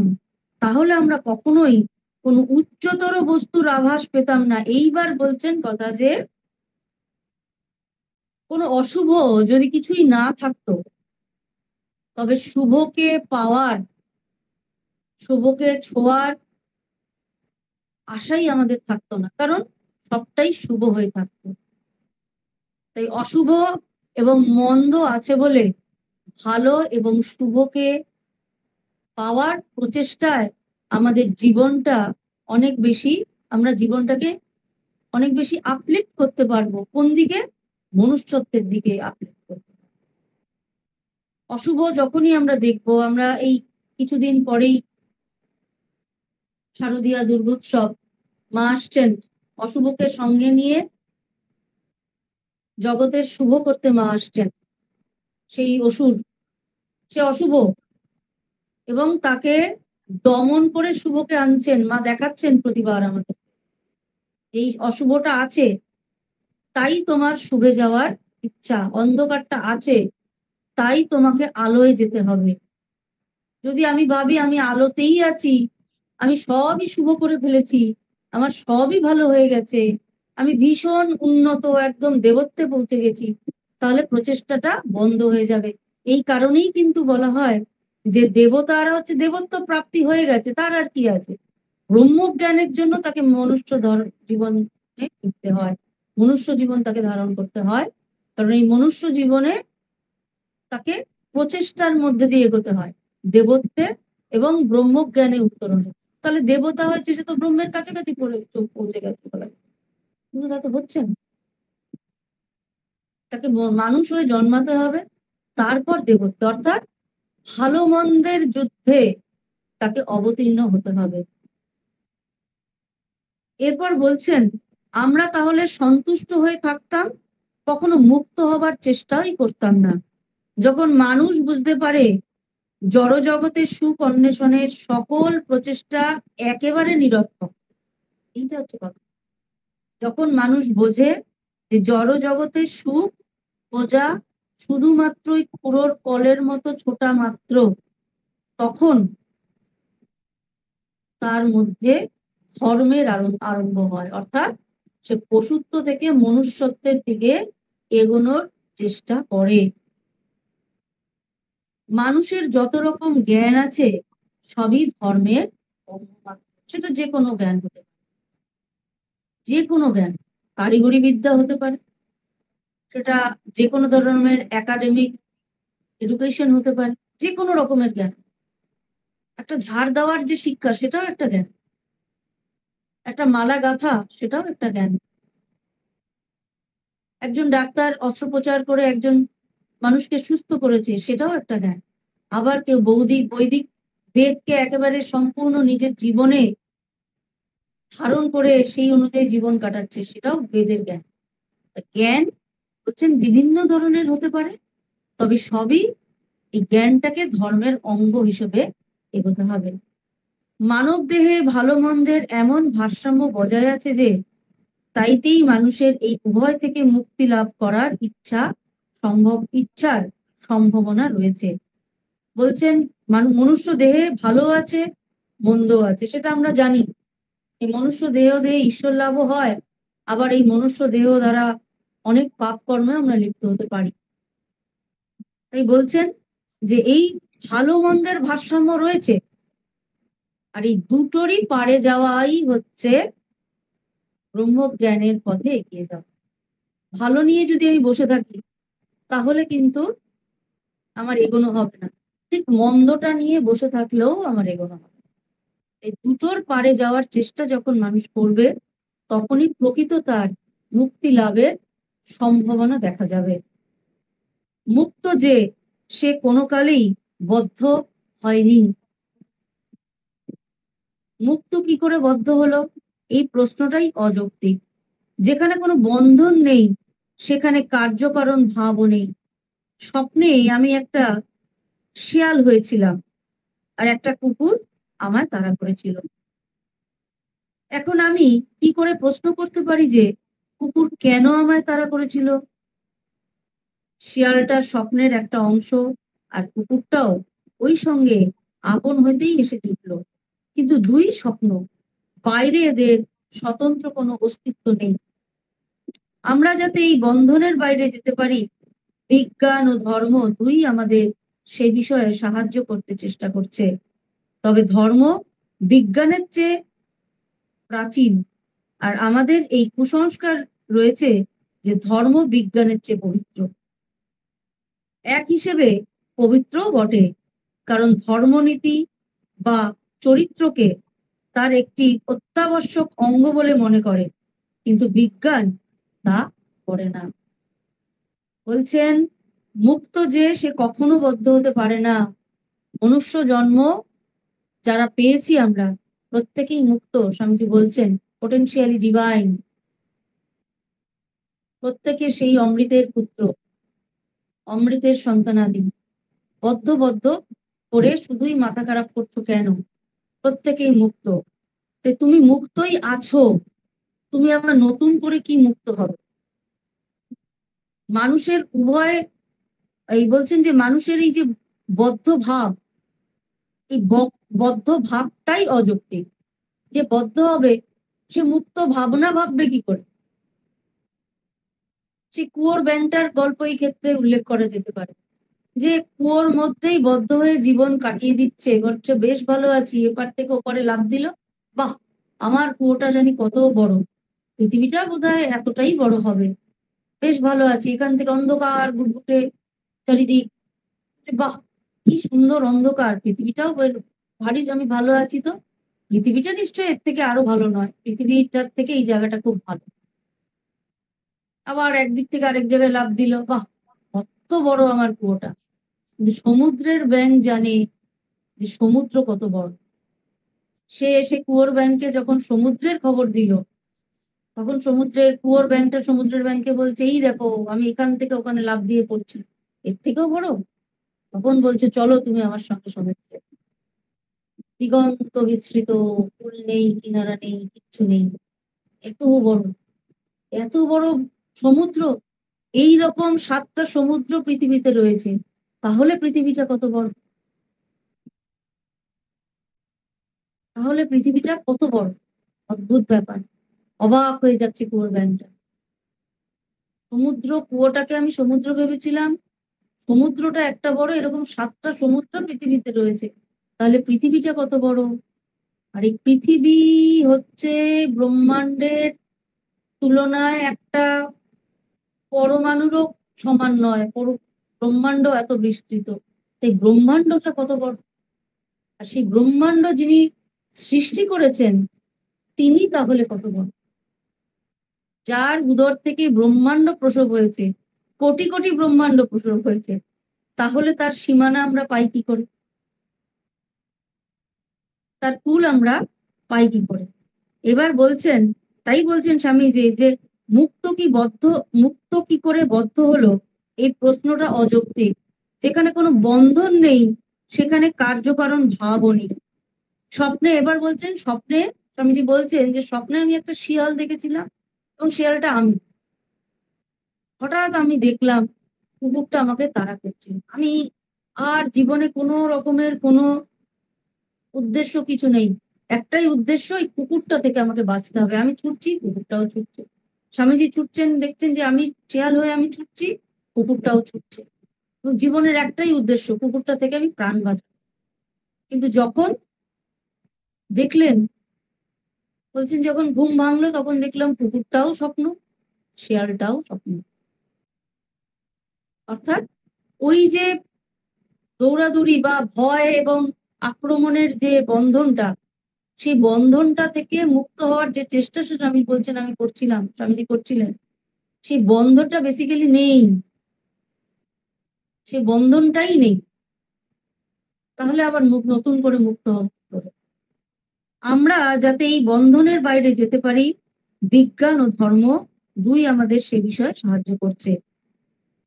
Speaker 1: তাহলে আমরা কখনোই কোনো উচ্চতর বস্তুর আভাস পেতাম না। এইবার বলছেন কথা যে কোনো অশুভ যদি কিছুই না থাকতো, তবে শুভকে পাওয়ার, শুভকে ছোঁয়ার আশাই আমাদের থাকতো না, কারণ সবটাই শুভ হয়ে থাকতো। তাই অশুভ এবং মন্দ আছে বলে ভালো এবং শুভকে পাওয়ার প্রচেষ্টায় আমাদের জীবনটা অনেক বেশি, আমরা জীবনটাকে অনেক বেশি আপলিফ্ট করতে পারবো। কোন দিকে? মনুষ্যত্বের দিকে আপলিফ্ট করতে পারবো। অশুভ যখনই আমরা দেখবো, আমরা এই কিছুদিন পরেই শারদীয়া দুর্গোৎসব, মা আসছেন অশুভকে সঙ্গে নিয়ে জগতের শুভ করতে মা আসছেন। সেই অসুর, সে অশুভ, এবং তাকে দমন করে শুভকে আনছেন মা, দেখাচ্ছেন প্রতিবার আমাদের এই অশুভটা আছে, তাই তোমার শুভে যাওয়ার ইচ্ছা, অন্ধকারটা আছে তাই তোমাকে আলোয় যেতে হবে। যদি আমি ভাবি আমি আলোতেই আছি, আমি সবই শুভ করে ফেলেছি, আমার সবই ভালো হয়ে গেছে, আমি ভীষণ উন্নত একদম দেবত্বে পৌঁছে গেছি, তাহলে প্রচেষ্টাটা বন্ধ হয়ে যাবে। এই কারণেই কিন্তু বলা হয় যে দেবতারা হচ্ছে দেবত্ব প্রাপ্তি হয়ে গেছে, তার আর কি আছে, ব্রহ্মজ্ঞানের জন্য তাকে মনুষ্য জীবনে ফিরতে হয়, মনুষ্য জীবন তাকে ধারণ করতে হয়। কারণ এই মনুষ্য জীবনে তাকে প্রচেষ্টার মধ্যে দিয়ে এগোতে হয় দেবত্বে এবং ব্রহ্মজ্ঞানে উত্তরণ। তাহলে দেবতা হয়েছে, সে তো ব্রহ্মের কাছাকাছি পৌঁছে গেছে বলা যায়, কিন্তু তা তো হচ্ছে না। তাকে মানুষ হয়ে জন্মাতে হবে, তারপর দেবত্ব অর্থাৎ ভালো মন্দের যুদ্ধে তাকে অবতীর্ণ হতে হবে। এরপর বলছেন আমরা তাহলে সন্তুষ্ট হয়ে থাকতাম, কখনো মুক্ত হবার চেষ্টাই করতাম না। যখন মানুষ বুঝতে পারে জড় জগতের সুখ অন্বেষণের সকল প্রচেষ্টা একেবারে নিরর্থক, এইটা হচ্ছে কথা। যখন মানুষ বোঝে যে জড় জগতের সুখ বোঝা শুধুমাত্রই কুড়োর কলের মতো ছোটা মাত্র, তখন তার মধ্যে ধর্মের আরম্ভ হয়, অর্থাৎ সে পশুত্ব থেকে মনুষ্যত্বের দিকে এগোনোর চেষ্টা করে। মানুষের যত রকম জ্ঞান আছে সবই ধর্মের অঙ্গ মাত্র। সেটা যে কোনো জ্ঞান হতে পারে, যে কোনো জ্ঞান, কারিগরি বিদ্যা হতে পারে, সেটা যে কোনো ধরনের একাডেমিক এডুকেশন হতে পারে, যে কোনো রকমের জ্ঞান। একটা ঝাড় দেওয়ার যে শিক্ষা, সেটাও একটা জ্ঞান। একটা মালা গাঁথা, সেটাও একটা জ্ঞান। একজন ডাক্তার অস্ত্রোপচার করে একজন মানুষকে সুস্থ করেছে, সেটাও একটা জ্ঞান। আবার কেউ বৈদিক বেদকে একেবারে সম্পূর্ণ নিজের জীবনে ধারণ করে সেই অনুযায়ী জীবন কাটাচ্ছে, সেটাও বেদের জ্ঞান। জ্ঞান হচ্ছেন বিভিন্ন ধরনের হতে পারে, তবে সবই এই জ্ঞানটাকে ধর্মের অঙ্গ হিসেবে এগোতে হবে। মানব দেহে ভালো মন্দের এমন ভারসাম্য বজায় আছে যে তাইতেই মানুষের এই উভয় থেকে মুক্তি লাভ করার ইচ্ছার সম্ভাবনা রয়েছে। বলছেন মনুষ্য দেহে ভালো আছে, মন্দ আছে, সেটা আমরা জানি। এই মনুষ্য দেহ দিয়ে ঈশ্বর লাভও হয়, আবার এই মনুষ্য দেহ দ্বারা অনেক পাপ কর্মে আমরা লিপ্ত হতে পারি। তাই বলছেন যে এই ভালো মন্দের ভারসাম্য রয়েছে, আর এই দুটোরই পারে যাওয়াই হচ্ছে ব্রহ্মজ্ঞানের পথে এগিয়ে যাওয়া। ভালো নিয়ে যদি আমি বসে থাকি তাহলে কিন্তু আমার এগোনো হবে না, ঠিক মন্দটা নিয়ে বসে থাকলেও আমার এগোনো হবে। এই দুটোর পারে যাওয়ার চেষ্টা যখন মানুষ করবে তখনই প্রকৃত তার মুক্তি লাভের সম্ভাবনা দেখা যাবে। মুক্ত যে সে কোনো কালেই বদ্ধ হয়নি। মুক্ত কি করে বদ্ধ হলো, এই প্রশ্নটাই অযৌক্তিক। যেখানে কোনো বন্ধন নেই সেখানে কার্যকারণ ভাবও নেই। স্বপ্নে আমি একটা শিয়াল হয়েছিলাম আর একটা কুকুর আমায় তাড়া করেছিল। এখন আমি কি করে প্রশ্ন করতে পারি যে কুকুর কেন আমায় তাড়া করেছিল? শিয়ালটার স্বপ্নের একটা অংশ আর কুকুরটাও ওই সঙ্গে আপন হইতেই এসে জুটলো, কিন্তু দুই স্বপ্ন, বাইরে এদের স্বতন্ত্র কোনো অস্তিত্ব নেই। আমরা যাতে এই বন্ধনের বাইরে যেতে পারি, বিজ্ঞান ও ধর্ম দুই আমাদের সে বিষয়ে সাহায্য করতে চেষ্টা করছে। তবে ধর্ম বিজ্ঞানের চেয়ে প্রাচীন, আর আমাদের এই কুসংস্কার রয়েছে যে ধর্ম বিজ্ঞানের চেয়ে পবিত্র। এক হিসেবে পবিত্রও বটে, কারণ ধর্মনীতি বা চরিত্রকে তার একটি অত্যাবশ্যক অঙ্গ বলে মনে করে, কিন্তু বিজ্ঞান তা করে না। বলছেন মুক্ত যে সে কখনো বদ্ধ হতে পারে না। মনুষ্য জন্ম যারা পেয়েছি আমরা প্রত্যেকেই মুক্ত। স্বামীজি বলছেন পোটেনশিয়ালি ডিভাইন, প্রত্যেকে সেই অমৃতের পুত্র, অমৃতের সন্তানাদি। বদ্ধ বদ্ধ করে শুধুই মাথা খারাপ করছো কেন? প্রত্যেকেই মুক্ত। তুমি মুক্তই আছো, তুমি আবার নতুন করে কি মুক্ত হবে? মানুষের উভয়, এই বলছেন যে মানুষের এই যে বদ্ধ ভাব, এই বদ্ধ ভাবটাই অযৌক্তিক। যে বদ্ধ হবে সে মুক্ত ভাবনা ভাববে কি করে? সে কুয়োর ব্যাংকটার গল্প এই ক্ষেত্রে উল্লেখ করা যেতে পারে, যে কুয়োর মধ্যেই বদ্ধ হয়ে জীবন কাটিয়ে দিচ্ছে, বলছে বেশ ভালো আছি, এপার থেকে ওপারে লাফ দিল, বাহ আমার কুয়োটা জানি কত বড়, পৃথিবীটা বোধহয় এতটাই বড় হবে, বেশ ভালো আছি, এখান থেকে অন্ধকার ঘুটঘুটে চারিদিক, বাহ কি সুন্দর অন্ধকার, পৃথিবীটাও ভারী, আমি ভালো আছি, তো পৃথিবীটা নিশ্চয়ই এর থেকে আরো ভালো নয়, পৃথিবীটার থেকে এই জায়গাটা খুব ভালো। আবার একদিক থেকে আরেক জায়গায় লাফ দিল, বাহ কত বড় আমার কুয়োটা। কিন্তু সমুদ্রের ব্যাঙ জানে যে সমুদ্র কত বড়। সে এসে কুয়োর ব্যাংকে যখন সমুদ্রের খবর দিল, তখন সমুদ্রের কুয়োর ব্যাংকটা সমুদ্রের ব্যাংকে বলছে এই দেখো আমি এখান থেকে ওখানে লাফ দিয়ে পড়ছি, এর থেকেও বড়। তখন বলছে চলো তুমি আমার সঙ্গে সমুদ্রে। দিগন্ত বিস্তৃত, কুল নেই কিনারা নেই কিচ্ছু নেই, এত বড়, এত বড় সমুদ্র। এই রকম 7টা সমুদ্র পৃথিবীতে রয়েছে, তাহলে পৃথিবীটা কত বড়, তাহলে পৃথিবীটা কত বড়। অদ্ভুত ব্যাপার, অবাক হয়ে যাচ্ছে কুয়োর ব্যাংকটা। সমুদ্র, কুয়োটাকে আমি সমুদ্র ভেবেছিলাম, সমুদ্রটা একটা বড়, এরকম 7টা সমুদ্র পৃথিবীতে রয়েছে, তাহলে পৃথিবীটা কত বড়। আর এই পৃথিবী হচ্ছে ব্রহ্মাণ্ডের তুলনায় একটা পরমাণুরও সমান নয়, ব্রহ্মাণ্ড এত বিস্তৃত, তাই ব্রহ্মাণ্ডটা কত বড়। আর সেই ব্রহ্মাণ্ড যিনি সৃষ্টি করেছেন তিনি তাহলে কত বড়, যার উদর থেকে ব্রহ্মাণ্ড প্রসব হয়েছে, কোটি কোটি ব্রহ্মাণ্ড প্রসব হয়েছে, তাহলে তার সীমানা আমরা পাই কি করে, তার কুল আমরা পাই কি করে? এবার বলছেন, তাই বলছেন স্বামী যে মুক্ত কি বদ্ধ, মুক্ত কি করে বদ্ধ হলো, এই প্রশ্নটা অযৌক্তিক। যেখানে কোনো বন্ধন নেই সেখানে কার্যকারণ ভাবও নেই। স্বপ্নে, এবার বলছেন স্বপ্নে, স্বামীজি বলছেন যে স্বপ্নে আমি একটা শিয়াল দেখেছিলাম এবং শিয়ালটা আমি। হঠাৎ আমি দেখলাম কুকুরটা আমাকে তাড়া করছে। আমি আর জীবনে কোনো রকমের কোনো উদ্দেশ্য কিছু নেই, একটাই উদ্দেশ্য, এই কুকুরটা থেকে আমাকে বাঁচতে হবে। আমি ছুটছি, কুকুরটাও ছুটছে। স্বামীজি ছুটছেন, দেখছেন যে আমি শেয়াল হয়ে আমি ছুটছি, কুকুরটাও ছুটছে। এবং জীবনের একটাই উদ্দেশ্য, কুকুরটা থেকে আমি প্রাণ বাঁচাবো। কিন্তু যখন দেখলেন, বলছেন যখন ঘুম ভাঙলো তখন দেখলাম কুকুরটাও স্বপ্ন, শেয়ালটাও স্বপ্ন। অর্থাৎ ওই যে দৌড়াদৌড়ি বা ভয় এবং আক্রমণের যে বন্ধনটা, সেই বন্ধনটা থেকে মুক্ত হওয়ার যে চেষ্টা, সেটা আমি বলছেন আমি করছিলাম, স্বামীজি করছিলেন। সেই বন্ধনটা বেসিক্যালি নেই, সেই বন্ধনটাই নেই। তাহলে আবার নতুন করে মুক্ত হবে। আমরা যাতে এই বন্ধনের বাইরে যেতে পারি, বিজ্ঞান ও ধর্ম দুই আমাদের সে বিষয়ে সাহায্য করছে।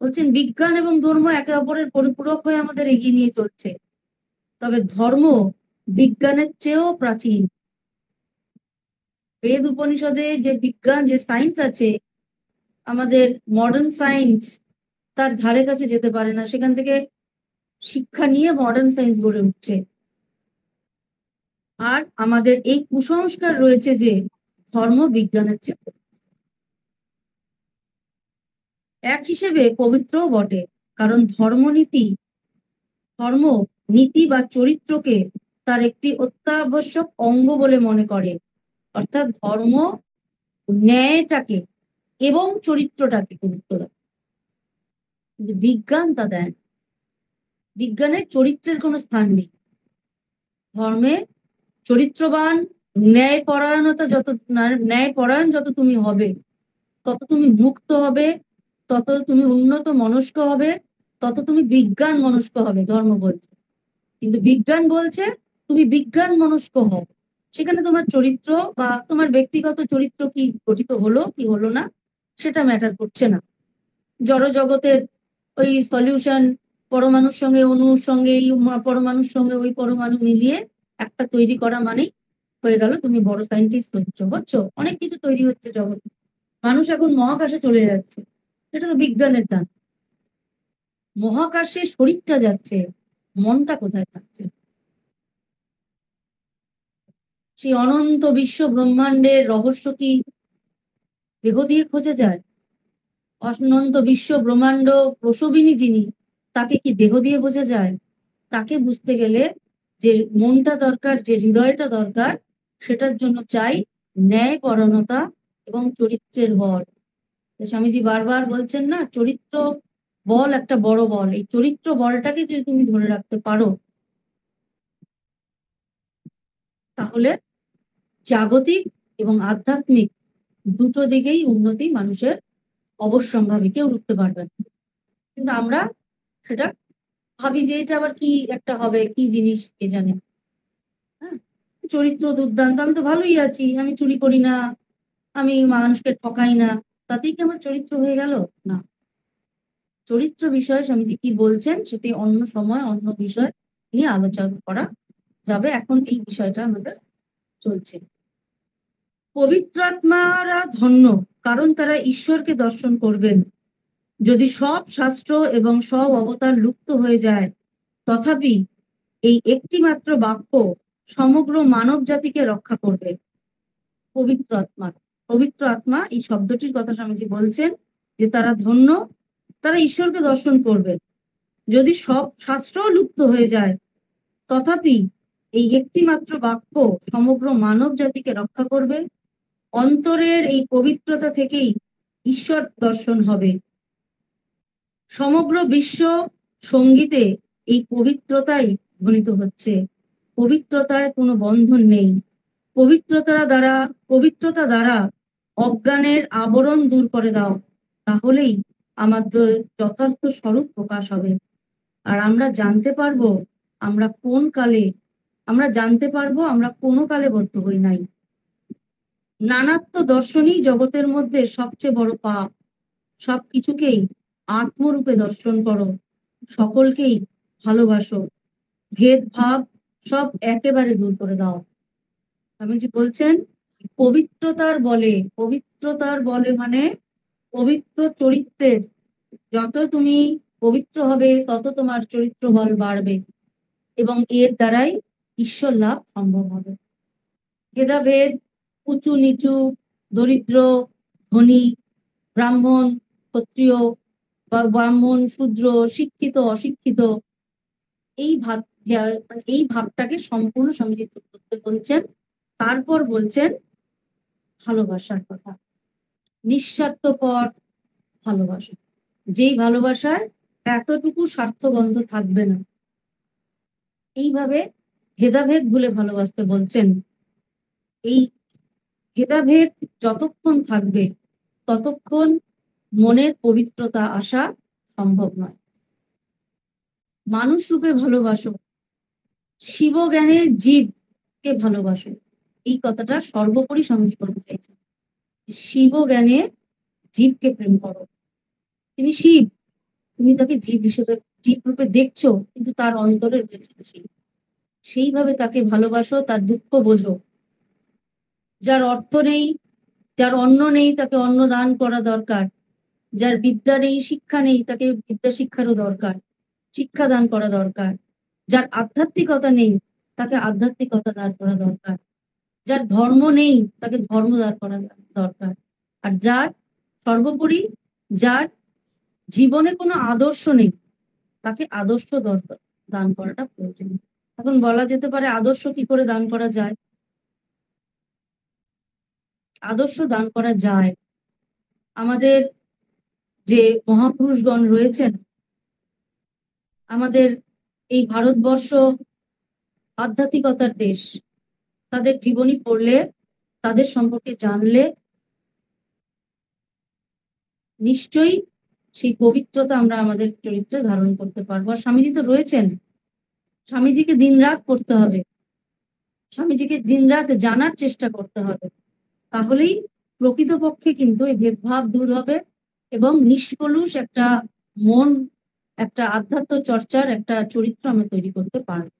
Speaker 1: বলছেন বিজ্ঞান এবং ধর্ম একে অপরের পরিপূরক হয়ে আমাদের এগিয়ে নিয়ে চলছে, তবে ধর্ম বিজ্ঞানের চেয়েও প্রাচীন। বেদ উপনিষদে যে বিজ্ঞান, যে সায়েন্স আছে, আমাদের মডার্ন সায়েন্স তার ধারে কাছে যেতে পারে না। সেখান থেকে শিক্ষা নিয়ে মডার্ন সায়েন্স গড়ে উঠছে। আর আমাদের এই কুসংস্কার রয়েছে যে ধর্ম বিজ্ঞানের চেয়ে এক হিসেবে পবিত্রও বটে, কারণ ধর্ম নীতি বা চরিত্রকে তার একটি অত্যাবশ্যক অঙ্গ বলে মনে করে। অর্থাৎ ধর্ম ন্যায়টাকে এবং চরিত্রটাকে গুরুত্ব দেয়, কিন্তু বিজ্ঞান তা দেয় না। বিজ্ঞানের চরিত্রের কোনো স্থান নেই। ধর্মে চরিত্রবান, ন্যায়পরায়ণ যত তুমি হবে, তত তুমি মুক্ত হবে, তত তুমি উন্নত মনস্ক হবে, তত তুমি বিজ্ঞান মনস্ক হবে, ধর্ম বলছে। কিন্তু বিজ্ঞান বলছে তুমি বিজ্ঞান মনস্ক হও। সেখানে তোমার চরিত্র বা তোমার ব্যক্তিগত চরিত্র কি গঠিত হলো কি হলো না, সেটা ম্যাটার করছে না। জড় জগতের ওই সলিউশন, পরমাণুর সঙ্গে অণুর সঙ্গে এই পরমাণুর সঙ্গে ওই পরমাণু মিলিয়ে একটা তৈরি করা মানেই হয়ে গেল তুমি বড় সায়েন্টিস্ট হচ্ছো। বুঝছো, অনেক কিছু তৈরি হচ্ছে জগতে। মানুষ এখন মহাকাশে চলে যাচ্ছে, এটা তো বিজ্ঞানের দান। মহাকাশে শরীরটা যাচ্ছে, মনটা কোথায় থাকছে? সেই অনন্ত বিশ্ব ব্রহ্মাণ্ডের রহস্য কি দেহ দিয়ে খোঁজা যায়? অনন্ত বিশ্ব ব্রহ্মাণ্ড প্রসবিনী যিনি, তাকে কি দেহ দিয়ে বোঝা যায়? তাকে বুঝতে গেলে যে মনটা দরকার, যে হৃদয়টা দরকার, সেটার জন্য চাই ন্যায়পরায়ণতা এবং চরিত্রের বল। স্বামীজি বারবার বলছেন না, চরিত্র বল একটা বড় বল। এই চরিত্র বলটাকে যদি তুমি ধরে রাখতে পারো, তাহলে জাগতিক এবং আধ্যাত্মিক দুটো দিকেই উন্নতি মানুষের অবশ্যম্ভাবী, কেউ রুখতে পারবে না। কিন্তু আমরা সেটা ভাবি যে এটা আবার কি একটা হবে, কি জিনিস কে জানে। হ্যাঁ, চরিত্র দুর্দান্ত, আমি তো ভালোই আছি, আমি চুরি করি না, আমি মানুষকে ঠকাই না, তাতেই কি আমার চরিত্র হয়ে গেল? না। চরিত্র বিষয়ে স্বামীজি কি বলছেন সেটি অন্য সময় অন্য বিষয় নিয়ে আলোচনা করা যাবে। এখন এই বিষয়টা আমাদের চলছে। পবিত্র আত্মারা ধন্য, কারণ তারা ঈশ্বরকে দর্শন করবেন। যদি সব শাস্ত্র এবং সব অবতার লুপ্ত হয়ে যায়, তথাপি এই একটি মাত্র বাক্য সমগ্র মানব জাতিকে রক্ষা করবে। পবিত্র আত্মা, পবিত্র আত্মা এই শব্দটির কথা স্বামীজি বলছেন যে তারা ধন্য, তারা ঈশ্বরকে দর্শন করবে। যদি সব শাস্ত্র লুপ্ত হয়ে যায়, তথাপি এই একটি মাত্র বাক্য সমগ্র মানব জাতিকে রক্ষা করবে। অন্তরের এই পবিত্রতা থেকেই ঈশ্বর দর্শন হবে। সমগ্র বিশ্ব সঙ্গীতে এই পবিত্রতাই ধ্বনিত হচ্ছে। পবিত্রতায় কোনো বন্ধন নেই। পবিত্রতা দ্বারা অজ্ঞানের আবরণ দূর করে দাও, তাহলেই আমাদের যথার্থ স্বরূপ প্রকাশ হবে। আর আমরা জানতে পারবো আমরা কোন কালে, আমরা জানতে পারবো আমরা কোনো কালে বদ্ধ হই নাই। নানাত্ব দর্শনই জগতের মধ্যে সবচেয়ে বড় পাপ। সবকিছুকেই আত্মরূপে দর্শন করো, সকলকেই ভালোবাসো, ভেদভাব সব একেবারে দূর করে দাও। স্বামীজি বলছেন পবিত্রতার বলে মানে পবিত্র চরিত্রের, যত তুমি পবিত্র হবে তত তোমার চরিত্র বল বাড়বে এবং এর দ্বারাই ঈশ্বর লাভ সম্ভব হবে। ভেদাভেদ, উঁচু নিচু, দরিদ্র ধনী, ব্রাহ্মণ ক্ষত্রিয় বা ব্রাহ্মণ শূদ্র, শিক্ষিত অশিক্ষিত, এই ভাবটাকে সম্পূর্ণ স্বামীজি করতে বলছেন। তারপর বলছেন ভালোবাসার কথা, নিঃস্বার্থপর ভালোবাসা, যেই ভালোবাসায় এতটুকু স্বার্থগন্ধ থাকবে না। এইভাবে ভেদাভেদ ভুলে ভালোবাসতে বলছেন। এই ভেদাভেদ যতক্ষণ থাকবে ততক্ষণ মনের পবিত্রতা আসা সম্ভব নয়। মানুষ রূপে ভালোবাসো, শিব জ্ঞানে জীবকে ভালোবাসো, এই কথাটা সর্বোপরি স্বামীজি বলতে চাইছেন। শিব জ্ঞানে জীবকে প্রেম করো। তিনি শিব, তুমি তাকে জীব হিসেবে, জীব রূপে দেখছো, কিন্তু তার অন্তরে রয়েছে শিব। সেইভাবে তাকে ভালোবাসো, তার দুঃখ বোঝো। যার অর্থ নেই, যার অন্ন নেই, তাকে অন্ন দান করা দরকার। যার বিদ্যা নেই, শিক্ষা নেই, তাকে বিদ্যা শিক্ষারও দরকার, শিক্ষা দান করা দরকার। যার আধ্যাত্মিকতা নেই, তাকে আধ্যাত্মিকতা দান করা দরকার। যার ধর্ম নেই, তাকে ধর্ম দান করা দরকার। আর যার সর্বোপরি, যার জীবনে কোনো আদর্শ নেই, তাকে আদর্শ দরকার, দান করাটা প্রয়োজন। এখন বলা যেতে পারে আদর্শ কি করে দান করা যায়? আদর্শ দান করা যায়, আমাদের যে মহাপুরুষগণ রয়েছেন, আমাদের এই ভারতবর্ষ আধ্যাত্মিকতার দেশ, তাদের জীবনী পড়লে, তাদের সম্পর্কে জানলে নিশ্চয়ই সেই পবিত্রতা আমরা আমাদের চরিত্রে ধারণ করতে পারবো। আর স্বামীজি তো রয়েছেন, স্বামীজিকে দিনরাত পড়তে হবে, স্বামীজিকে দিনরাত জানার চেষ্টা করতে হবে। তাহলেই প্রকৃতপক্ষে কিন্তু এই ভেদভাব দূর হবে এবং নিষ্কলুষ একটা মন, একটা আধ্যাত্ম চর্চার একটা চরিত্র আমরা তৈরি করতে পারবো।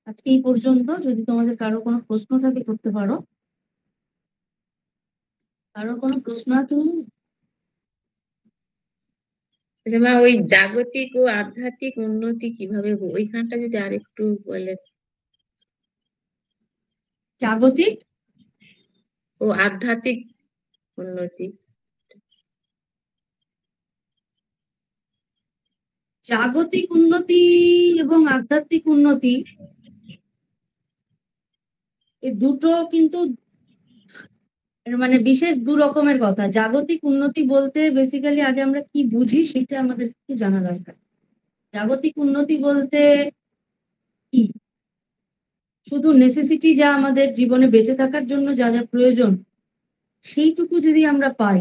Speaker 1: আজকে এই পর্যন্ত। যদি তোমাদের কারো কোনো প্রশ্ন থাকে করতে পারো। কারো কোনো প্রশ্ন আছে?
Speaker 3: মা ওই জাগতিক ও আধ্যাত্মিক উন্নতি কিভাবে, ওইখানটা যদি আরেকটু বলেন।
Speaker 1: জাগতিক
Speaker 3: ও আধ্যাত্মিক উন্নতি।
Speaker 1: জাগতিক উন্নতি এবং আধ্যাত্মিক উন্নতি, এই দুটো কিন্তু মানে বিশেষ দু রকমের কথা। জাগতিক উন্নতি বলতে বেসিক্যালি আগে আমরা কি বুঝি সেটা আমাদের একটু জানা দরকার। জাগতিক উন্নতি বলতে কি? শুধু নেসেসিটি, যা আমাদের জীবনে বেঁচে থাকার জন্য যা যা প্রয়োজন সেইটুকু যদি আমরা পাই,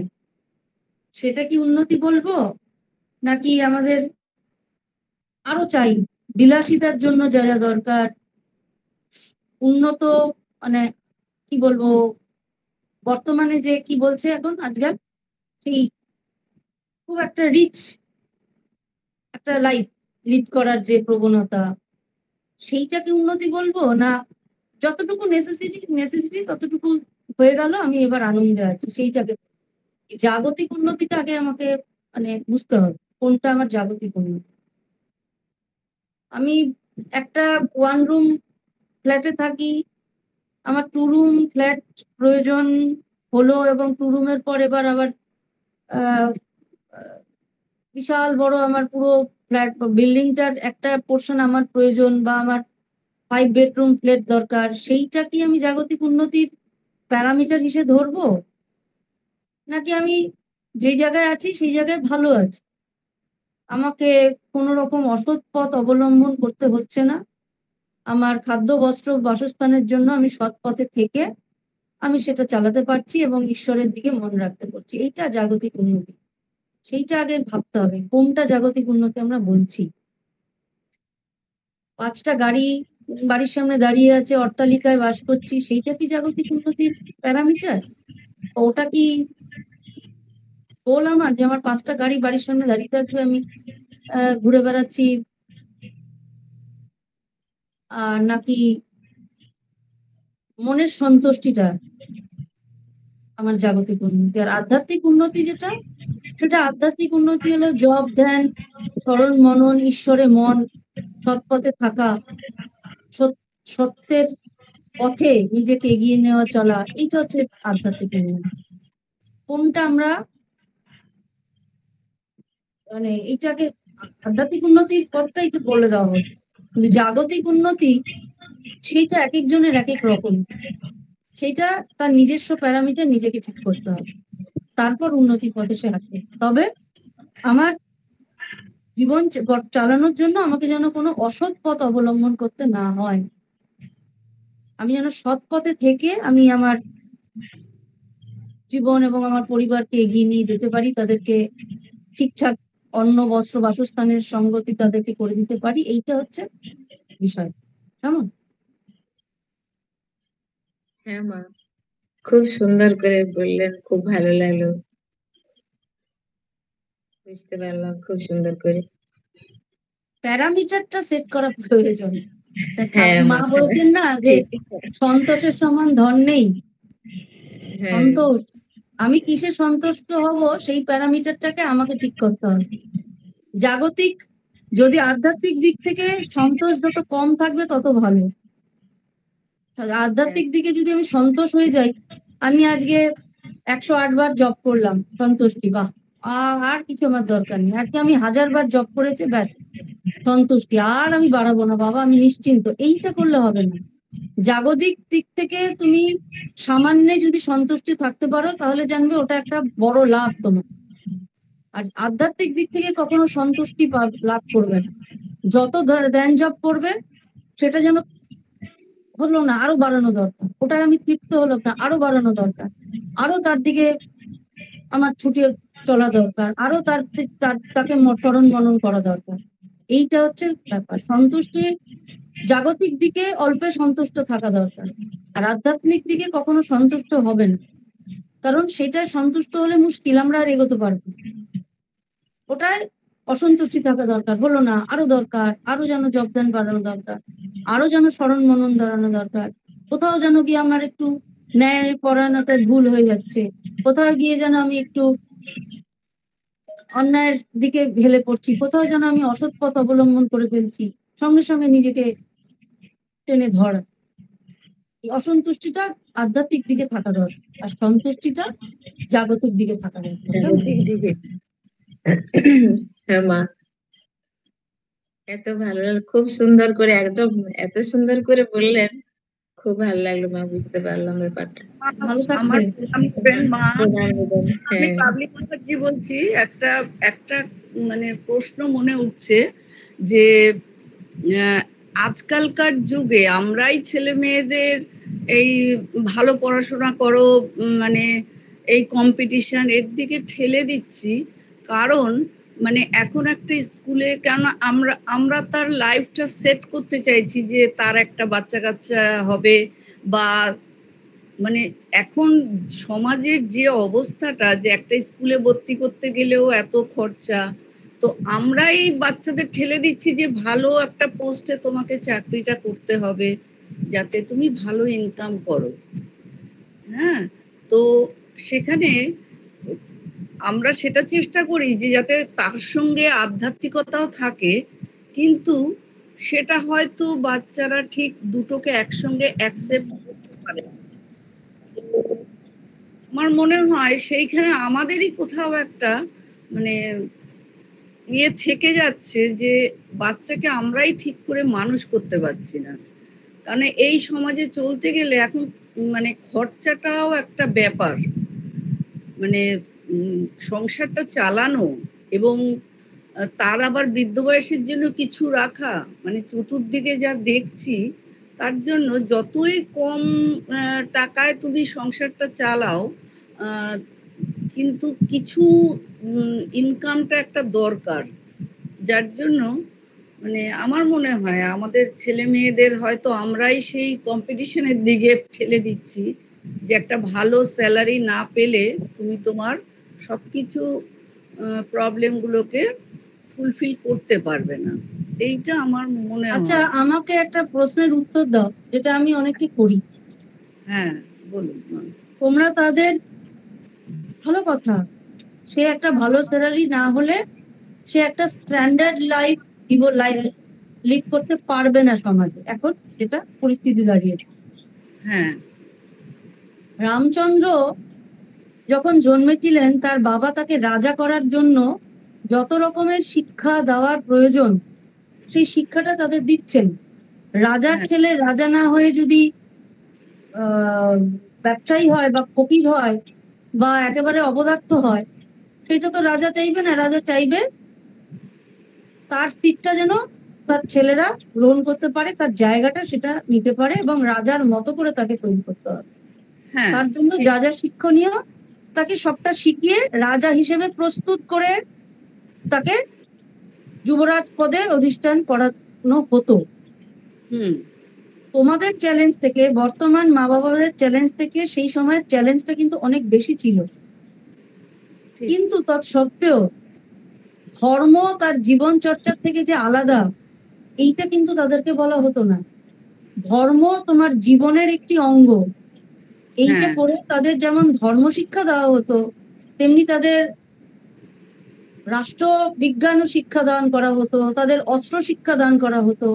Speaker 1: সেটা কি উন্নতি বলবো? নাকি আমাদের আরো চাই, বিলাসিতার জন্য যা যা দরকার, উন্নত, মানে কি বলবো, বর্তমানে যে কি বলছে এখন আজকাল, সেই খুব একটা রিচ একটা লাইফ লিড করার যে প্রবণতা, সেইটাকে উন্নতি বলবো? না যতটুকু নেসেসিটি ততটুকু হয়ে গেল, আমি এবার আনন্দে আছি, সেইটাকে? জাগতিক উন্নতিটা আগে আমাকে মানে বুঝতে হবে কোনটা আমার জাগতিক উন্নতি। আমি একটা 1 রুম ফ্ল্যাটে থাকি, আমার 2 রুম ফ্ল্যাট প্রয়োজন হলো, এবং 2 রুমের পর এবার আবার আহ, আহ, বিশাল বড় আমার পুরো ফ্ল্যাট বিল্ডিংটার একটা পোর্শন আমার প্রয়োজন, বা আমার 5 বেডরুম ফ্ল্যাট দরকার। সেইটা কি আমি জাগতিক উন্নতির প্যারামিটার হিসেবে ধরবো? নাকি আমি যেই জায়গায় আছি সেই জায়গায় ভালো আছি, আমাকে কোনো রকম অসৎ পথ অবলম্বন করতে হচ্ছে না, আমার খাদ্য বস্ত্র বাসস্থানের জন্য আমি সৎ পথে থেকে আমি সেটা চালাতে পারছি এবং ঈশ্বরের দিকে মন রাখতে পারছি, এইটা জাগতিক উন্নতি। সেইটা আগে ভাবতে হবে কোনটা জাগতিক উন্নতি আমরা বলছি। 5টা গাড়ি বাড়ির সামনে দাঁড়িয়ে আছে, অট্টালিকায় বাস করছি, সেইটা কি জাগতিক উন্নতির প্যারামিটার? ওটা কি গোল আমার, যে আমার 5টা গাড়ি বাড়ির সামনে দাঁড়িয়ে থাকবে, আমি ঘুরে বেড়াচ্ছি? আর নাকি মনের সন্তুষ্টিটা আমার জাগতিক উন্নতি? আর আধ্যাত্মিক উন্নতি যেটা, সেটা আধ্যাত্মিক উন্নতি হলো জপ, ধ্যান, স্মরণ, মনন, ঈশ্বরে মন, সৎ পথে থাকা, সত্যের পথে নিজেকে এগিয়ে নেওয়া চলা, এইটা হচ্ছে আধ্যাত্মিক উন্নতি। কোনটা আমরা মানে এইটাকে আধ্যাত্মিক উন্নতির পথটাই তো বলে দেওয়া হলো, কিন্তু জাগতিক উন্নতি সেইটা এক একজনের এক এক রকম। সেইটা তার নিজস্ব প্যারামিটার নিজেকে ঠিক করতে হবে, তারপর উন্নতির পথে সে হাঁটবে। তবে আমার জীবন চালানোর জন্য আমাকে যেন কোনো অসৎ পথ অবলম্বন করতে না হয়, আমি যেন সৎ পথে থেকে আমি আমার জীবন এবং আমার পরিবারকে এগিয়ে নিয়ে যেতে পারি, তাদেরকে ঠিকঠাক অন্ন বস্ত্র বাসস্থানের সঙ্গতি তাদেরকে করে দিতে পারি, এইটা হচ্ছে বিষয়। কেমন?
Speaker 3: হ্যাঁ মা, খুব সুন্দর করে বললেন, খুব ভালো লাগলো, বুঝতে পারলাম খুব সুন্দর করে।
Speaker 1: প্যারামিটারটা সেট করা প্রয়োজন।
Speaker 3: হ্যাঁ
Speaker 1: মা
Speaker 3: মা,
Speaker 1: বলছেন না যে সন্তোষের সমান ধন নেই।
Speaker 3: হ্যাঁ
Speaker 1: সন্তোষ, আমি কিসে সন্তুষ্ট হব সেই প্যারামিটারটাকে আমাকে ঠিক করতে হবে। জাগতিক যদি আধ্যাত্মিক দিক থেকে সন্তোষ যত কম থাকবে তত ভালো। আধ্যাত্মিক দিকে যদি আমি সন্তোষ হয়ে যাই, আমি আজকে 108 বার জপ করলাম, সন্তুষ্টি, বাহ, আর কিছু আমার দরকার নেই। আজকে আমি 1000 বার জপ করেছি, ব্যাস সন্তুষ্টি, আর আমি বাড়াবো না বাবা, আমি নিশ্চিন্ত। এইটা করলে হবে না। জাগতিক দিক থেকে তুমি সামান্যে যদি সন্তুষ্টি থাকতে পারো তাহলে জানবে ওটা একটা বড় লাভ তোমার। আর আধ্যাত্মিক দিক থেকে কখনো সন্তুষ্টি লাভ করবে না। যত ধ্যান জপ করবে সেটা যেন হলো না, আরো বাড়ানো দরকার। ওটাই আমি তৃপ্ত হলো না, আরো বাড়ানো দরকার, আরো তার দিকে আমার ছুটিয়ে চলা দরকার, আরো তাকে স্মরণ মনন করা দরকার। এইটা হচ্ছে ব্যাপার। সন্তুষ্টি জাগতিক দিকে অল্পে সন্তুষ্ট থাকা দরকার, আর আধ্যাত্মিক দিকে কখনো সন্তুষ্ট হবে না, কারণ সেটা সন্তুষ্ট হলে মুশকিল, আমরা আর এগোতে পারবো। ওটাই অসন্তুষ্টি থাকা দরকার, হলো না, আরো দরকার, আরো যেন যোগদান বাড়ানো দরকার, আরো যেন স্মরণ মনন দাঁড়ানো দরকার। কোথাও যেন গিয়ে আমার একটু ন্যায় পরায়ণতায় ভুল হয়ে যাচ্ছে, কোথাও গিয়ে যেন আমি একটু অন্যায়ের দিকে হেলে পড়ছি, কোথাও যেন আমি অসৎ পথ অবলম্বন করে ফেলছি, সঙ্গে সঙ্গে নিজেকে টেনে ধরা। এই অসন্তুষ্টিটা আধ্যাত্মিক দিকে থাকা দরকার, আর সন্তুষ্টিটা জাগতিক দিকে থাকা দরকার।
Speaker 3: জাগতিক দিকে। হ্যাঁ মা, এত ভালো লাগলো, খুব সুন্দর করে, একদম এত সুন্দর করে বললেন, খুব ভালো লাগলো মা, বুঝতে পারলাম ব্যাপারটা।
Speaker 1: ভালো
Speaker 4: আমার
Speaker 1: থাকবে।
Speaker 4: প্রণাম করবেন মা।
Speaker 3: প্রণাম নিবেন।
Speaker 4: আমি
Speaker 3: হ্যাঁ
Speaker 4: পাবলিক মুখার্জি বলছি। একটা একটা মানে প্রশ্ন মনে উঠছে যে আজকালকার যুগে আমরাই ছেলে মেয়েদের এই ভালো পড়াশোনা করো মানে এই কম্পিটিশন এর দিকে ঠেলে দিচ্ছি, কারণ মানে এখন একটা স্কুলে কেন আমরা তার লাইফটা সেট করতে চাইছি যে তার একটা বাচ্চা কাচ্চা হবে, বা মানে এখন সমাজের যে অবস্থাটা, যে একটা স্কুলে ভর্তি করতে গেলেও এত খরচা, তো আমরাই বাচ্চাদের ঠেলে দিচ্ছি যে ভালো একটা পোস্টে তোমাকে চাকরিটা করতে হবে যাতে তুমি ভালো ইনকাম করো। হ্যাঁ, তো সেখানে আমরা সেটা চেষ্টা করি যে যাতে তার সঙ্গে আধ্যাত্মিকতাও থাকে, কিন্তু সেটা হয়তো বাচ্চারা ঠিক দুটোকে একসঙ্গে অ্যাকসেপ্ট করতে পারে। আমার মনে হয় সেইখানে আমাদেরই কোথাও একটা মানে ইয়ে থেকে যাচ্ছে যে বাচ্চাকে আমরাই ঠিক করে মানুষ করতে পারছি না। কারণ এই সমাজে চলতে গেলে এখন মানে খরচাটাও একটা ব্যাপার, মানে সংসারটা চালানো এবং তার আবার বৃদ্ধ বয়সের জন্য কিছু রাখা, মানে চতুর্দিকে যা দেখছি তার জন্য যতই কম টাকায় তুমি সংসারটা চালাও, কিন্তু কিছু ইনকামটা একটা দরকার, যার জন্য মানে আমার মনে হয় আমাদের ছেলে মেয়েদের হয়তো আমরাই সেই কম্পিটিশনের দিকে ঠেলে দিচ্ছি যে একটা ভালো স্যালারি না পেলে তুমি তোমার সবকিছু প্রবলেমগুলোকে ফুলফিল করতে পারবে না। এইটা আমার মনে
Speaker 1: আচ্ছা,
Speaker 4: হয়।
Speaker 1: আমাকে একটা প্রশ্নের উত্তর দাও, যেটা আমি অনেকে করি।
Speaker 4: হ্যাঁ, বলুন।
Speaker 1: তোমরা তাদের, ভালো কথা, সে একটা ভালো স্যালারি না হলে সে একটা স্ট্যান্ডার্ড লাইফ লিড করতে পারবে না সমাজে, এখন যেটা পরিস্থিতি দাঁড়িয়েছে।
Speaker 4: হ্যাঁ
Speaker 1: রামচন্দ্র যখন জন্মেছিলেন তার বাবা তাকে রাজা করার জন্য যত রকমের শিক্ষা দেওয়ার প্রয়োজন সেই শিক্ষাটা তাদের দিচ্ছেন। রাজার
Speaker 4: হ্যাঁ
Speaker 1: ছেলে রাজা না হয়ে যদি ব্যবসায়ী হয় বা ফকির হয় বা একেবারে অপদার্থ হয়, সেটা তো রাজা চাইবে না। রাজা চাইবে তার সিটটা যেন তার ছেলেরা গ্রহণ করতে পারে, তার জায়গাটা সেটা নিতে পারে এবং রাজার মতো করে তাকে তৈরি করতে হবে।
Speaker 4: হ্যাঁ
Speaker 1: তার জন্য
Speaker 4: ঠিক
Speaker 1: যা যা শিক্ষণীয় তাকে সবটা শিখিয়ে রাজা হিসেবে প্রস্তুত করে তাকে যুবরাজ পদে অধিষ্ঠান করানো হতো।
Speaker 4: হুম
Speaker 1: তোমাদের চ্যালেঞ্জ থেকে, বর্তমান মা বাবাদের চ্যালেঞ্জ থেকে সেই সময়ের চ্যালেঞ্জটা কিন্তু অনেক বেশি ছিল।
Speaker 4: ঠিক
Speaker 1: কিন্তু তৎসত্ত্বেও ধর্ম তার জীবন চর্চার থেকে যে আলাদা, এইটা কিন্তু তাদেরকে বলা হতো না। ধর্ম তোমার জীবনের একটি অঙ্গ। এইটা
Speaker 4: হ্যাঁ
Speaker 1: করে তাদের যেমন ধর্ম শিক্ষা দেওয়া হতো, তেমনি তাদের রাষ্ট্রবিজ্ঞান শিক্ষা দান করা হতো, তাদের অস্ত্র শিক্ষা দান করা হতো,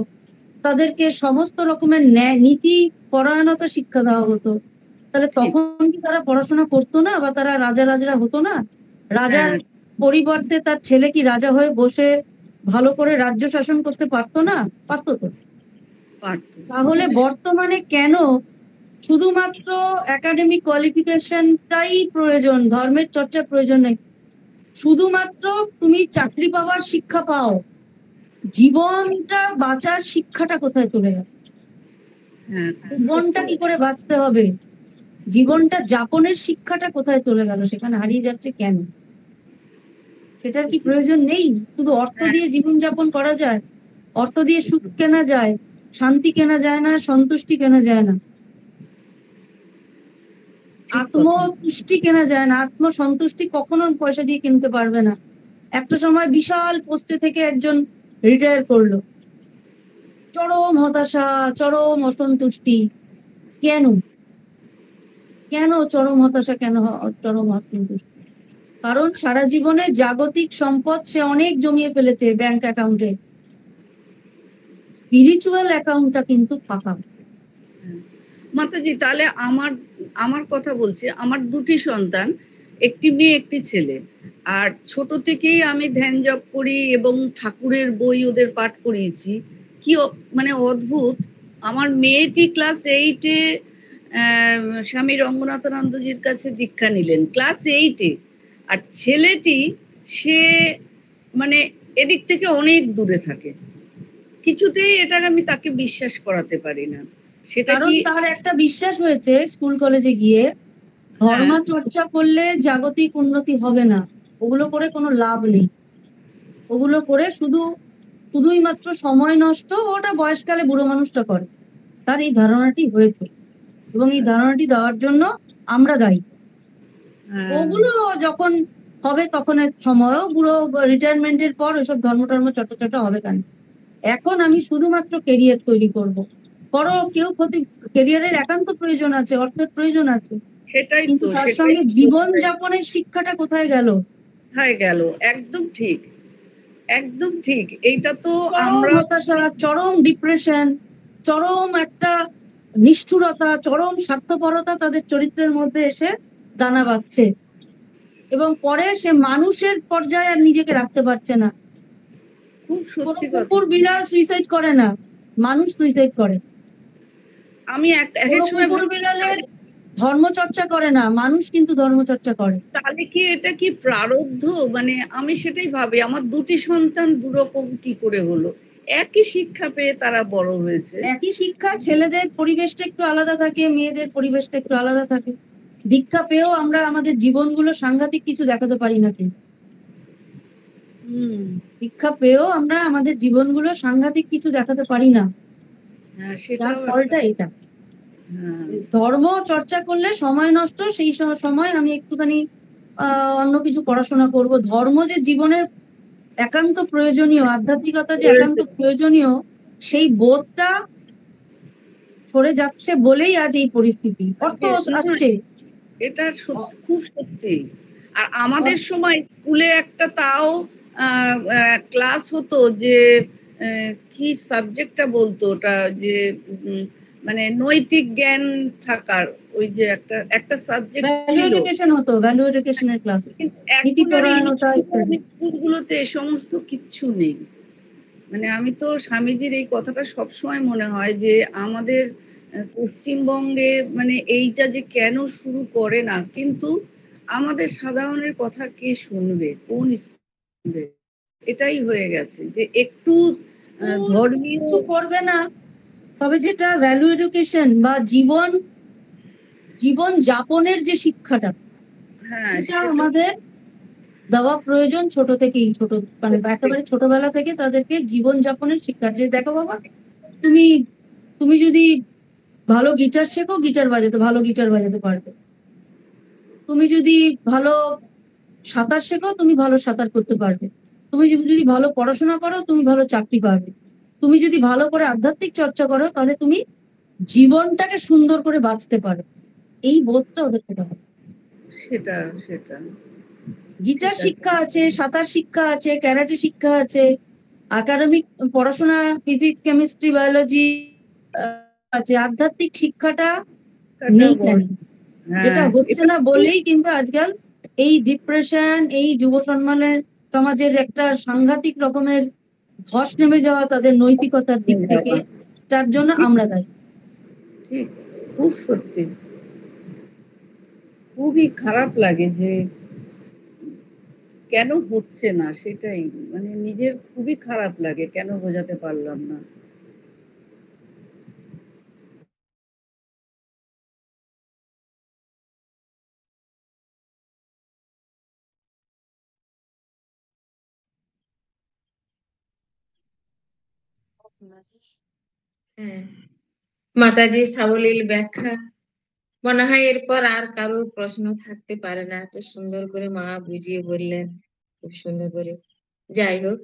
Speaker 1: তাদেরকে সমস্ত রকমের নীতি পরায়ণতা শিক্ষা দেওয়া হতো। তাহলে
Speaker 4: ঠিক
Speaker 1: তখন কি তারা পড়াশোনা করতো না বা তারা রাজারা হতো না? রাজার
Speaker 4: হ্যাঁ
Speaker 1: পরিবর্তে তার ছেলে কি রাজা হয়ে বসে ভালো করে রাজ্য শাসন করতে পারতো না? পারতো তো।
Speaker 4: পারতো
Speaker 1: তাহলে
Speaker 4: কিন্তু
Speaker 1: বর্তমানে কেন শুধুমাত্র একাডেমিক কোয়ালিফিকেশনটাই প্রয়োজন, ধর্মের চর্চার প্রয়োজন নেই? শুধুমাত্র তুমি চাকরি পাওয়ার শিক্ষা পাও, জীবনটা বাঁচার শিক্ষাটা কোথায় চলে গেল?
Speaker 4: হ্যাঁ
Speaker 1: জীবনটা কি করে বাঁচতে হবে, জীবনটা যাপনের শিক্ষাটা কোথায় চলে গেল? সেখানে হারিয়ে যাচ্ছে কেন? সেটার কি
Speaker 4: ঠিকই
Speaker 1: প্রয়োজন নেই? শুধু অর্থ
Speaker 4: হ্যাঁ
Speaker 1: দিয়ে জীবনযাপন করা যায়, অর্থ দিয়ে সুখ কেনা যায়, শান্তি কেনা যায় না, সন্তুষ্টি কেনা যায় না,
Speaker 4: ঠিক কথা
Speaker 1: আত্মতুষ্টি কেনা যায় না, আত্মসন্তুষ্টি কখনো পয়সা দিয়ে কিনতে পারবে না। একটা সময় বিশাল পোস্টে থেকে একজন রিটায়ার করলো, চরম হতাশা, চরম অসন্তুষ্টি। কেন? কেন চরম হতাশা, কেন চরম অসন্তুষ্টি? কারণ সারা জীবনে জাগতিক সম্পদ সে অনেক জমিয়ে ফেলেছে ব্যাংক অ্যাকাউন্টে, স্পিরিচুয়াল অ্যাকাউন্টটা কিন্তু ফাঁকা।
Speaker 4: মাতাজি তাহলে আমার আমার কথা বলছি, আমার দুটি সন্তান, একটি মেয়ে একটি ছেলে। আর ছোট থেকেই আমি ধ্যান জপ করি এবং ঠাকুরের বই ওদের পাঠ করিয়েছি। কি মানে অদ্ভুত, আমার মেয়েটি ক্লাস 8-এ স্বামী রঙ্গনাথানন্দজির কাছে দীক্ষা নিলেন ক্লাস 8-এ। আর ছেলেটি সে মানে এদিক থেকে অনেক দূরে থাকে, কিছুতেই এটা আমি তাকে বিশ্বাস করাতে পারি না। সেটা
Speaker 1: কারণ
Speaker 4: কি
Speaker 1: তার একটা বিশ্বাস হয়েছে স্কুল কলেজে গিয়ে,
Speaker 4: হ্যাঁ
Speaker 1: ধর্ম চর্চা করলে জাগতিক উন্নতি হবে না, ওগুলো করে কোনো লাভ নেই, ওগুলো করে শুধুই মাত্র সময় নষ্ট, ওটা বয়সকালে বুড়ো মানুষটা করে। তার এই ধারণাটি হয়েছে এবং এই
Speaker 4: আচ্ছা,
Speaker 1: ধারণাটি দেওয়ার জন্য আমরা দায়ী।
Speaker 4: হ্যাঁ
Speaker 1: ওগুলো যখন হবে তখন সময়ও বুড়ো, রিটায়ারমেন্টের পর ওইসব ধর্ম টর্ম চর্চা হবে কেন? এখন আমি শুধুমাত্র কেরিয়ার তৈরি করব। করো, কেউ কেরিয়ারের একান্ত প্রয়োজন আছে, অর্থের প্রয়োজন আছে,
Speaker 4: সেটাই
Speaker 1: কিন্তু
Speaker 4: তো
Speaker 1: তার
Speaker 4: সেটাই
Speaker 1: সঙ্গে জীবন যাপনের শিক্ষাটা কোথায় গেল?
Speaker 4: হয়ে গেল। একদম ঠিক, একদম ঠিক। এইটা তো
Speaker 1: চরম
Speaker 4: আমরা
Speaker 1: হতাশা, চরম ডিপ্রেশন, চরম একটা নিষ্ঠুরতা, চরম স্বার্থপরতা তাদের চরিত্রের মধ্যে এসে দানা বাঁধছে এবং পরে সে মানুষের পর্যায়ে আর নিজেকে রাখতে পারছে না।
Speaker 4: খুব
Speaker 1: কোনো
Speaker 4: সত্যি কথা।
Speaker 1: কুকুর বিড়াল সুইসাইড করে না, মানুষ সুইসাইড করে।
Speaker 4: আমি এক এক
Speaker 1: কোনো
Speaker 4: সময়
Speaker 1: কুকুর বিড়ালের ধর্মচর্চা করে না, মানুষ কিন্তু ধর্মচর্চা করে।
Speaker 4: তাহলে কি এটা কি প্রারব্ধ? মানে আমি সেটাই ভাবি, আমার দুটি সন্তান দুরকম কি করে হলো? একই শিক্ষা পেয়ে তারা বড় হয়েছে।
Speaker 1: একই শিক্ষা, ছেলেদের পরিবেশটা একটু আলাদা থাকে, মেয়েদের পরিবেশটা একটু আলাদা থাকে। দীক্ষা পেয়েও আমরা আমাদের জীবনগুলো সাংঘাতিক কিছু দেখাতে পারি না কিন্তু। দীক্ষা পেয়েও আমরা আমাদের জীবনগুলো সাংঘাতিক কিছু দেখাতে পারি না।
Speaker 4: হ্যাঁ
Speaker 1: যার
Speaker 4: সেটাও একটা
Speaker 1: ফলটা এটা।
Speaker 4: হ্যাঁ
Speaker 1: ধর্ম চর্চা করলে সময় নষ্ট, সেই সময় আমি একটুখানি অন্য কিছু পড়াশোনা করব। ধর্ম যে জীবনের একান্ত প্রয়োজনীয়, আধ্যাত্মিকতা যে একান্ত প্রয়োজনীয়, সেই বোধটা সরে যাচ্ছে বলেই আজ এই পরিস্থিতি। অর্থ আসছে।
Speaker 4: এটা সত্যি, খুব সত্যি। আর আমাদের সময় স্কুলে একটা তাও ক্লাস হতো যে কি সাবজেক্টটা বলতো ওটা যে মানে নৈতিক জ্ঞান থাকার ওই যে একটা সাবজেক্ট
Speaker 1: ভ্যালু
Speaker 4: ছিল,
Speaker 1: এডুকেশন হতো, ভ্যালু এডুকেশনের ক্লাস, নীতি
Speaker 4: এখন আর
Speaker 1: পরায়ণতা ইত্যাদি।
Speaker 4: স্কুলগুলোতে এ সমস্ত কিচ্ছু নেই। মানে আমি তো স্বামীজির এই কথাটা সবসময় মনে হয় যে আমাদের পশ্চিমবঙ্গে মানে এইটা যে কেন শুরু করে না, কিন্তু আমাদের সাধারণের কথা কে শুনবে, কোন শুনবে, এটাই হয়ে গেছে যে একটু ধর্মীয়
Speaker 1: কিছু করবে না। তবে যেটা ভ্যালু এডুকেশন বা জীবন যাপনের যে শিক্ষাটা,
Speaker 4: হ্যাঁ
Speaker 1: সেটা
Speaker 4: সেটা
Speaker 1: আমাদের দেওয়া প্রয়োজন ছোট থেকেই, মানে একেবারে ছোটবেলা থেকে তাদেরকে জীবন যাপনের শিক্ষা। যে দেখো বাবা, তুমি যদি ভালো গিটার শেখো, ভালো গিটার বাজাতে পারবে। তুমি যদি ভালো সাঁতার শেখো, তুমি ভালো সাঁতার করতে পারবে। তুমি যদি ভালো পড়াশোনা করো, তুমি ভালো চাকরি পাবে। তুমি যদি ভালো করে আধ্যাত্মিক চর্চা করো, তাহলে তুমি জীবনটাকে সুন্দর করে বাঁচতে পারো। এই বোধটা ওদের থেকে হবে।
Speaker 4: সেটা
Speaker 1: গিটার শিক্ষা আছে, সাঁতার শিক্ষা আছে, ক্যারাটে শিক্ষা আছে, একাডেমিক পড়াশোনা, ফিজিক্স, কেমিস্ট্রি, বায়োলজি আছে। আধ্যাত্মিক শিক্ষাটা নেই কেন? যেটা হচ্ছে না বলেই কিন্তু আজকাল এই ডিপ্রেশন, এই যুব সমাজের একটা সাংঘাতিক রকমের ধস নেমে যাওয়া তাদের নৈতিকতার দিক থেকে, তার জন্য আমরা দায়ী।
Speaker 4: ঠিক, খুব সত্যি, খুবই খারাপ লাগে যে কেন হচ্ছে না, সেটাই মানে নিজের খুবই খারাপ লাগে, কেন বোঝাতে পারলাম না।
Speaker 3: হ্যাঁ, মাতাজি সাবলীল ব্যাখ্যা। মনে হয় এরপর আর কারো প্রশ্ন থাকতে পারে না, এত সুন্দর করে মা বুঝিয়ে বললেন, খুব সুন্দর করে। যাই হোক,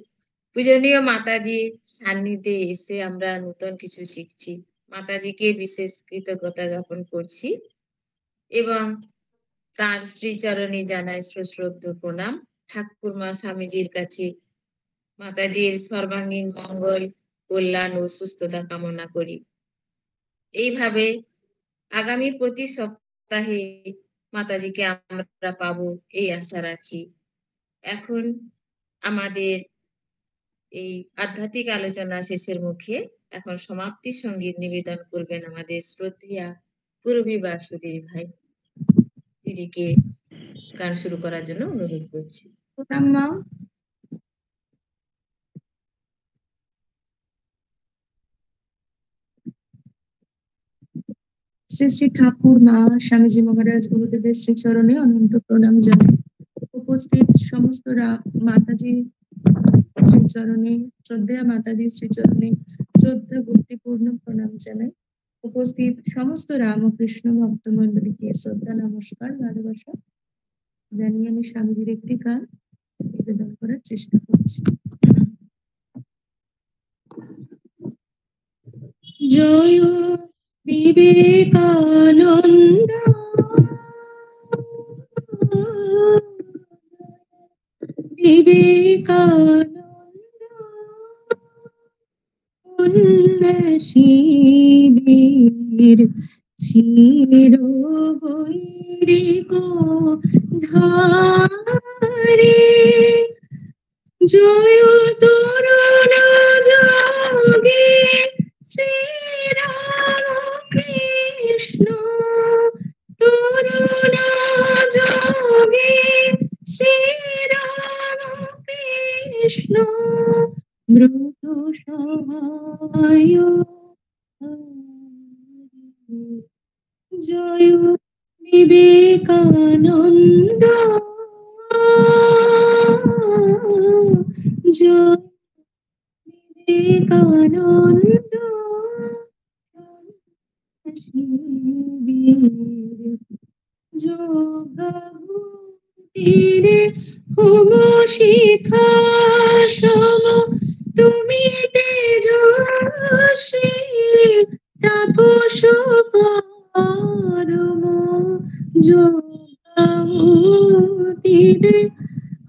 Speaker 3: পূজনীয় মাতাজি সান্নিধ্যে এসে আমরা নতুন কিছু শিখছি। মাতাজিকে বিশেষ কৃতজ্ঞতা জ্ঞাপন করছি এবং তার শ্রীচরণে জানাই সশ্রদ্ধ প্রণাম। ঠাকুরমা স্বামীজির কাছে মাতাজির সর্বাঙ্গীন মঙ্গল, কল্যাণ ও সুস্থতা কামনা করি। এইভাবে আগামী প্রতি সপ্তাহে মাতাজিকে আমরা পাবো এই আশা রাখি। এখন আমাদের এই আধ্যাত্মিক আলোচনা শেষের মুখে এখন সমাপ্তি সঙ্গীত নিবেদন করবেন আমাদের শ্রদ্ধেয়া পূরবী বাসুদেব ভাই। দিদিকে গান শুরু করার জন্য অনুরোধ করছি।
Speaker 1: মা,
Speaker 5: শ্রী শ্রী ঠাকুর মা স্বামীজি মহারাজ গুরুদেবের শ্রীচরণে অনন্ত প্রণাম জানাই। উপস্থিত সমস্ত মাতাজি শ্রীচরণে, শ্রদ্ধেয়া মাতাজি শ্রীচরণে শ্রদ্ধা ভক্তিপূর্ণ প্রণাম জানাই। উপস্থিত সমস্ত রামকৃষ্ণ ভক্ত মন্ডলীকে শ্রদ্ধা, নমস্কার, ভালোবাসা জানিয়ে আমি স্বামীজির একটি গান নিবেদন করার চেষ্টা করছি। জয় বিবেকানন্দ, বিবেকানন্দ উন্নশীবীর চির গৈরিক ধারে, জয় তরুণ যোগে শ্রীরাম কৃষ্ণ, তরুণ যোগে শ্রীরাম কৃষ্ণ, মৃত সহায় জয় বিবেকানন্দ, জয় বিবেকানন্দ যোগভূতিরে হোম শিখা সম, তুমি তেজস্বী তাপস পরম, যোগভূতিরে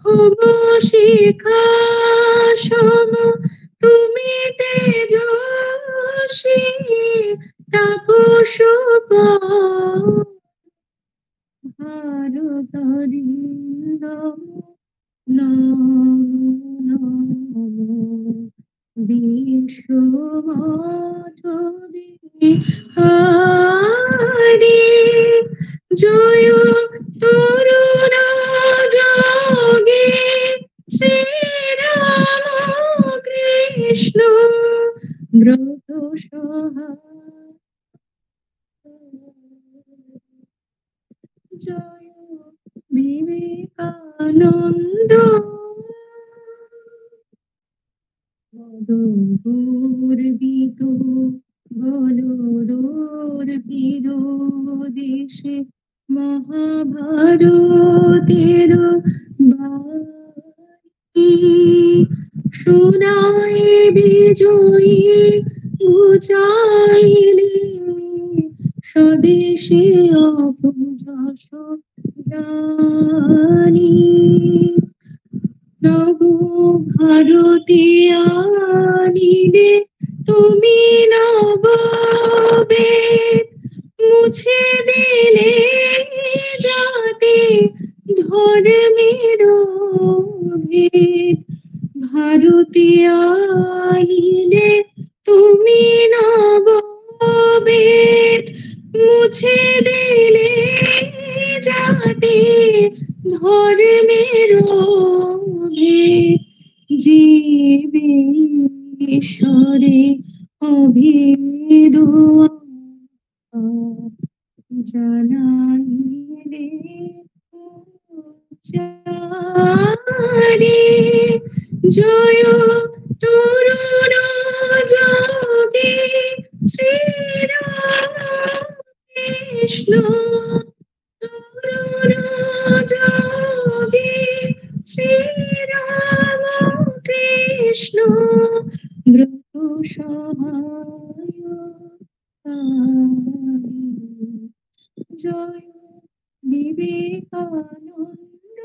Speaker 5: হোম শিখা সম, তুমি তেজস্বী তাপ ভারতরিন্দম নমো বিশ্বমাধবী হারি জয় তরুণ যোগে শ্রীরাম কৃষ্ণ ব্রত জয় বিবেকানন্দ গর্বিত বলদর্পিত দেশে মহাভারতের বাণী শোনায় বিজয়ী ঘুচাইলে স্বদেশে অপযশ জানি নব ভারতে আনিলে তুমি নববেদ মুছে দিলে যাতে ধর্মের ভেদ ভারতে আনিলে তুমি নববেদ মুছে দিলে যাতে ধর্মের ভেদ জীবে ঈশ্বরে অভেদ জানাইলে চারি জয় তরুণ যোগে শ্রীরাম কৃষ্ণ তরুণ যোগে শ্রীরাম কৃষ্ণ ব্রত সহায় জয় বিবেকানন্দ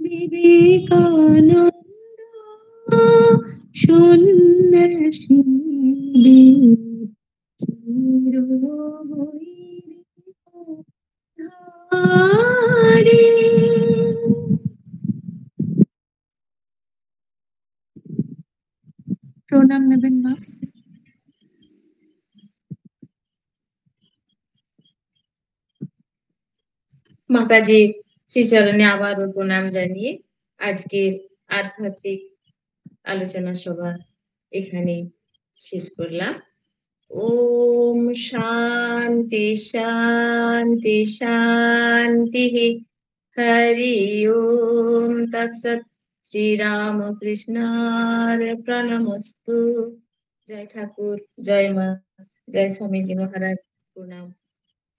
Speaker 5: বিবেকানন্দ সন্ন্যাসী চিরবৈরি প্রণাম নেবেন মা।
Speaker 3: মাতাজি শ্রীচরণে আবারও প্রণাম জানিয়ে আজকের আধ্যাত্মিক আলোচনা সভা এখানে শেষ করলাম। ওম শান্তি শান্তি শান্তি হরি ওম তৎসৎ শ্রীরামকৃষ্ণার প্রণমস্তু। জয় ঠাকুর, জয় মা, জয় স্বামীজি মহারাজ, প্রণাম।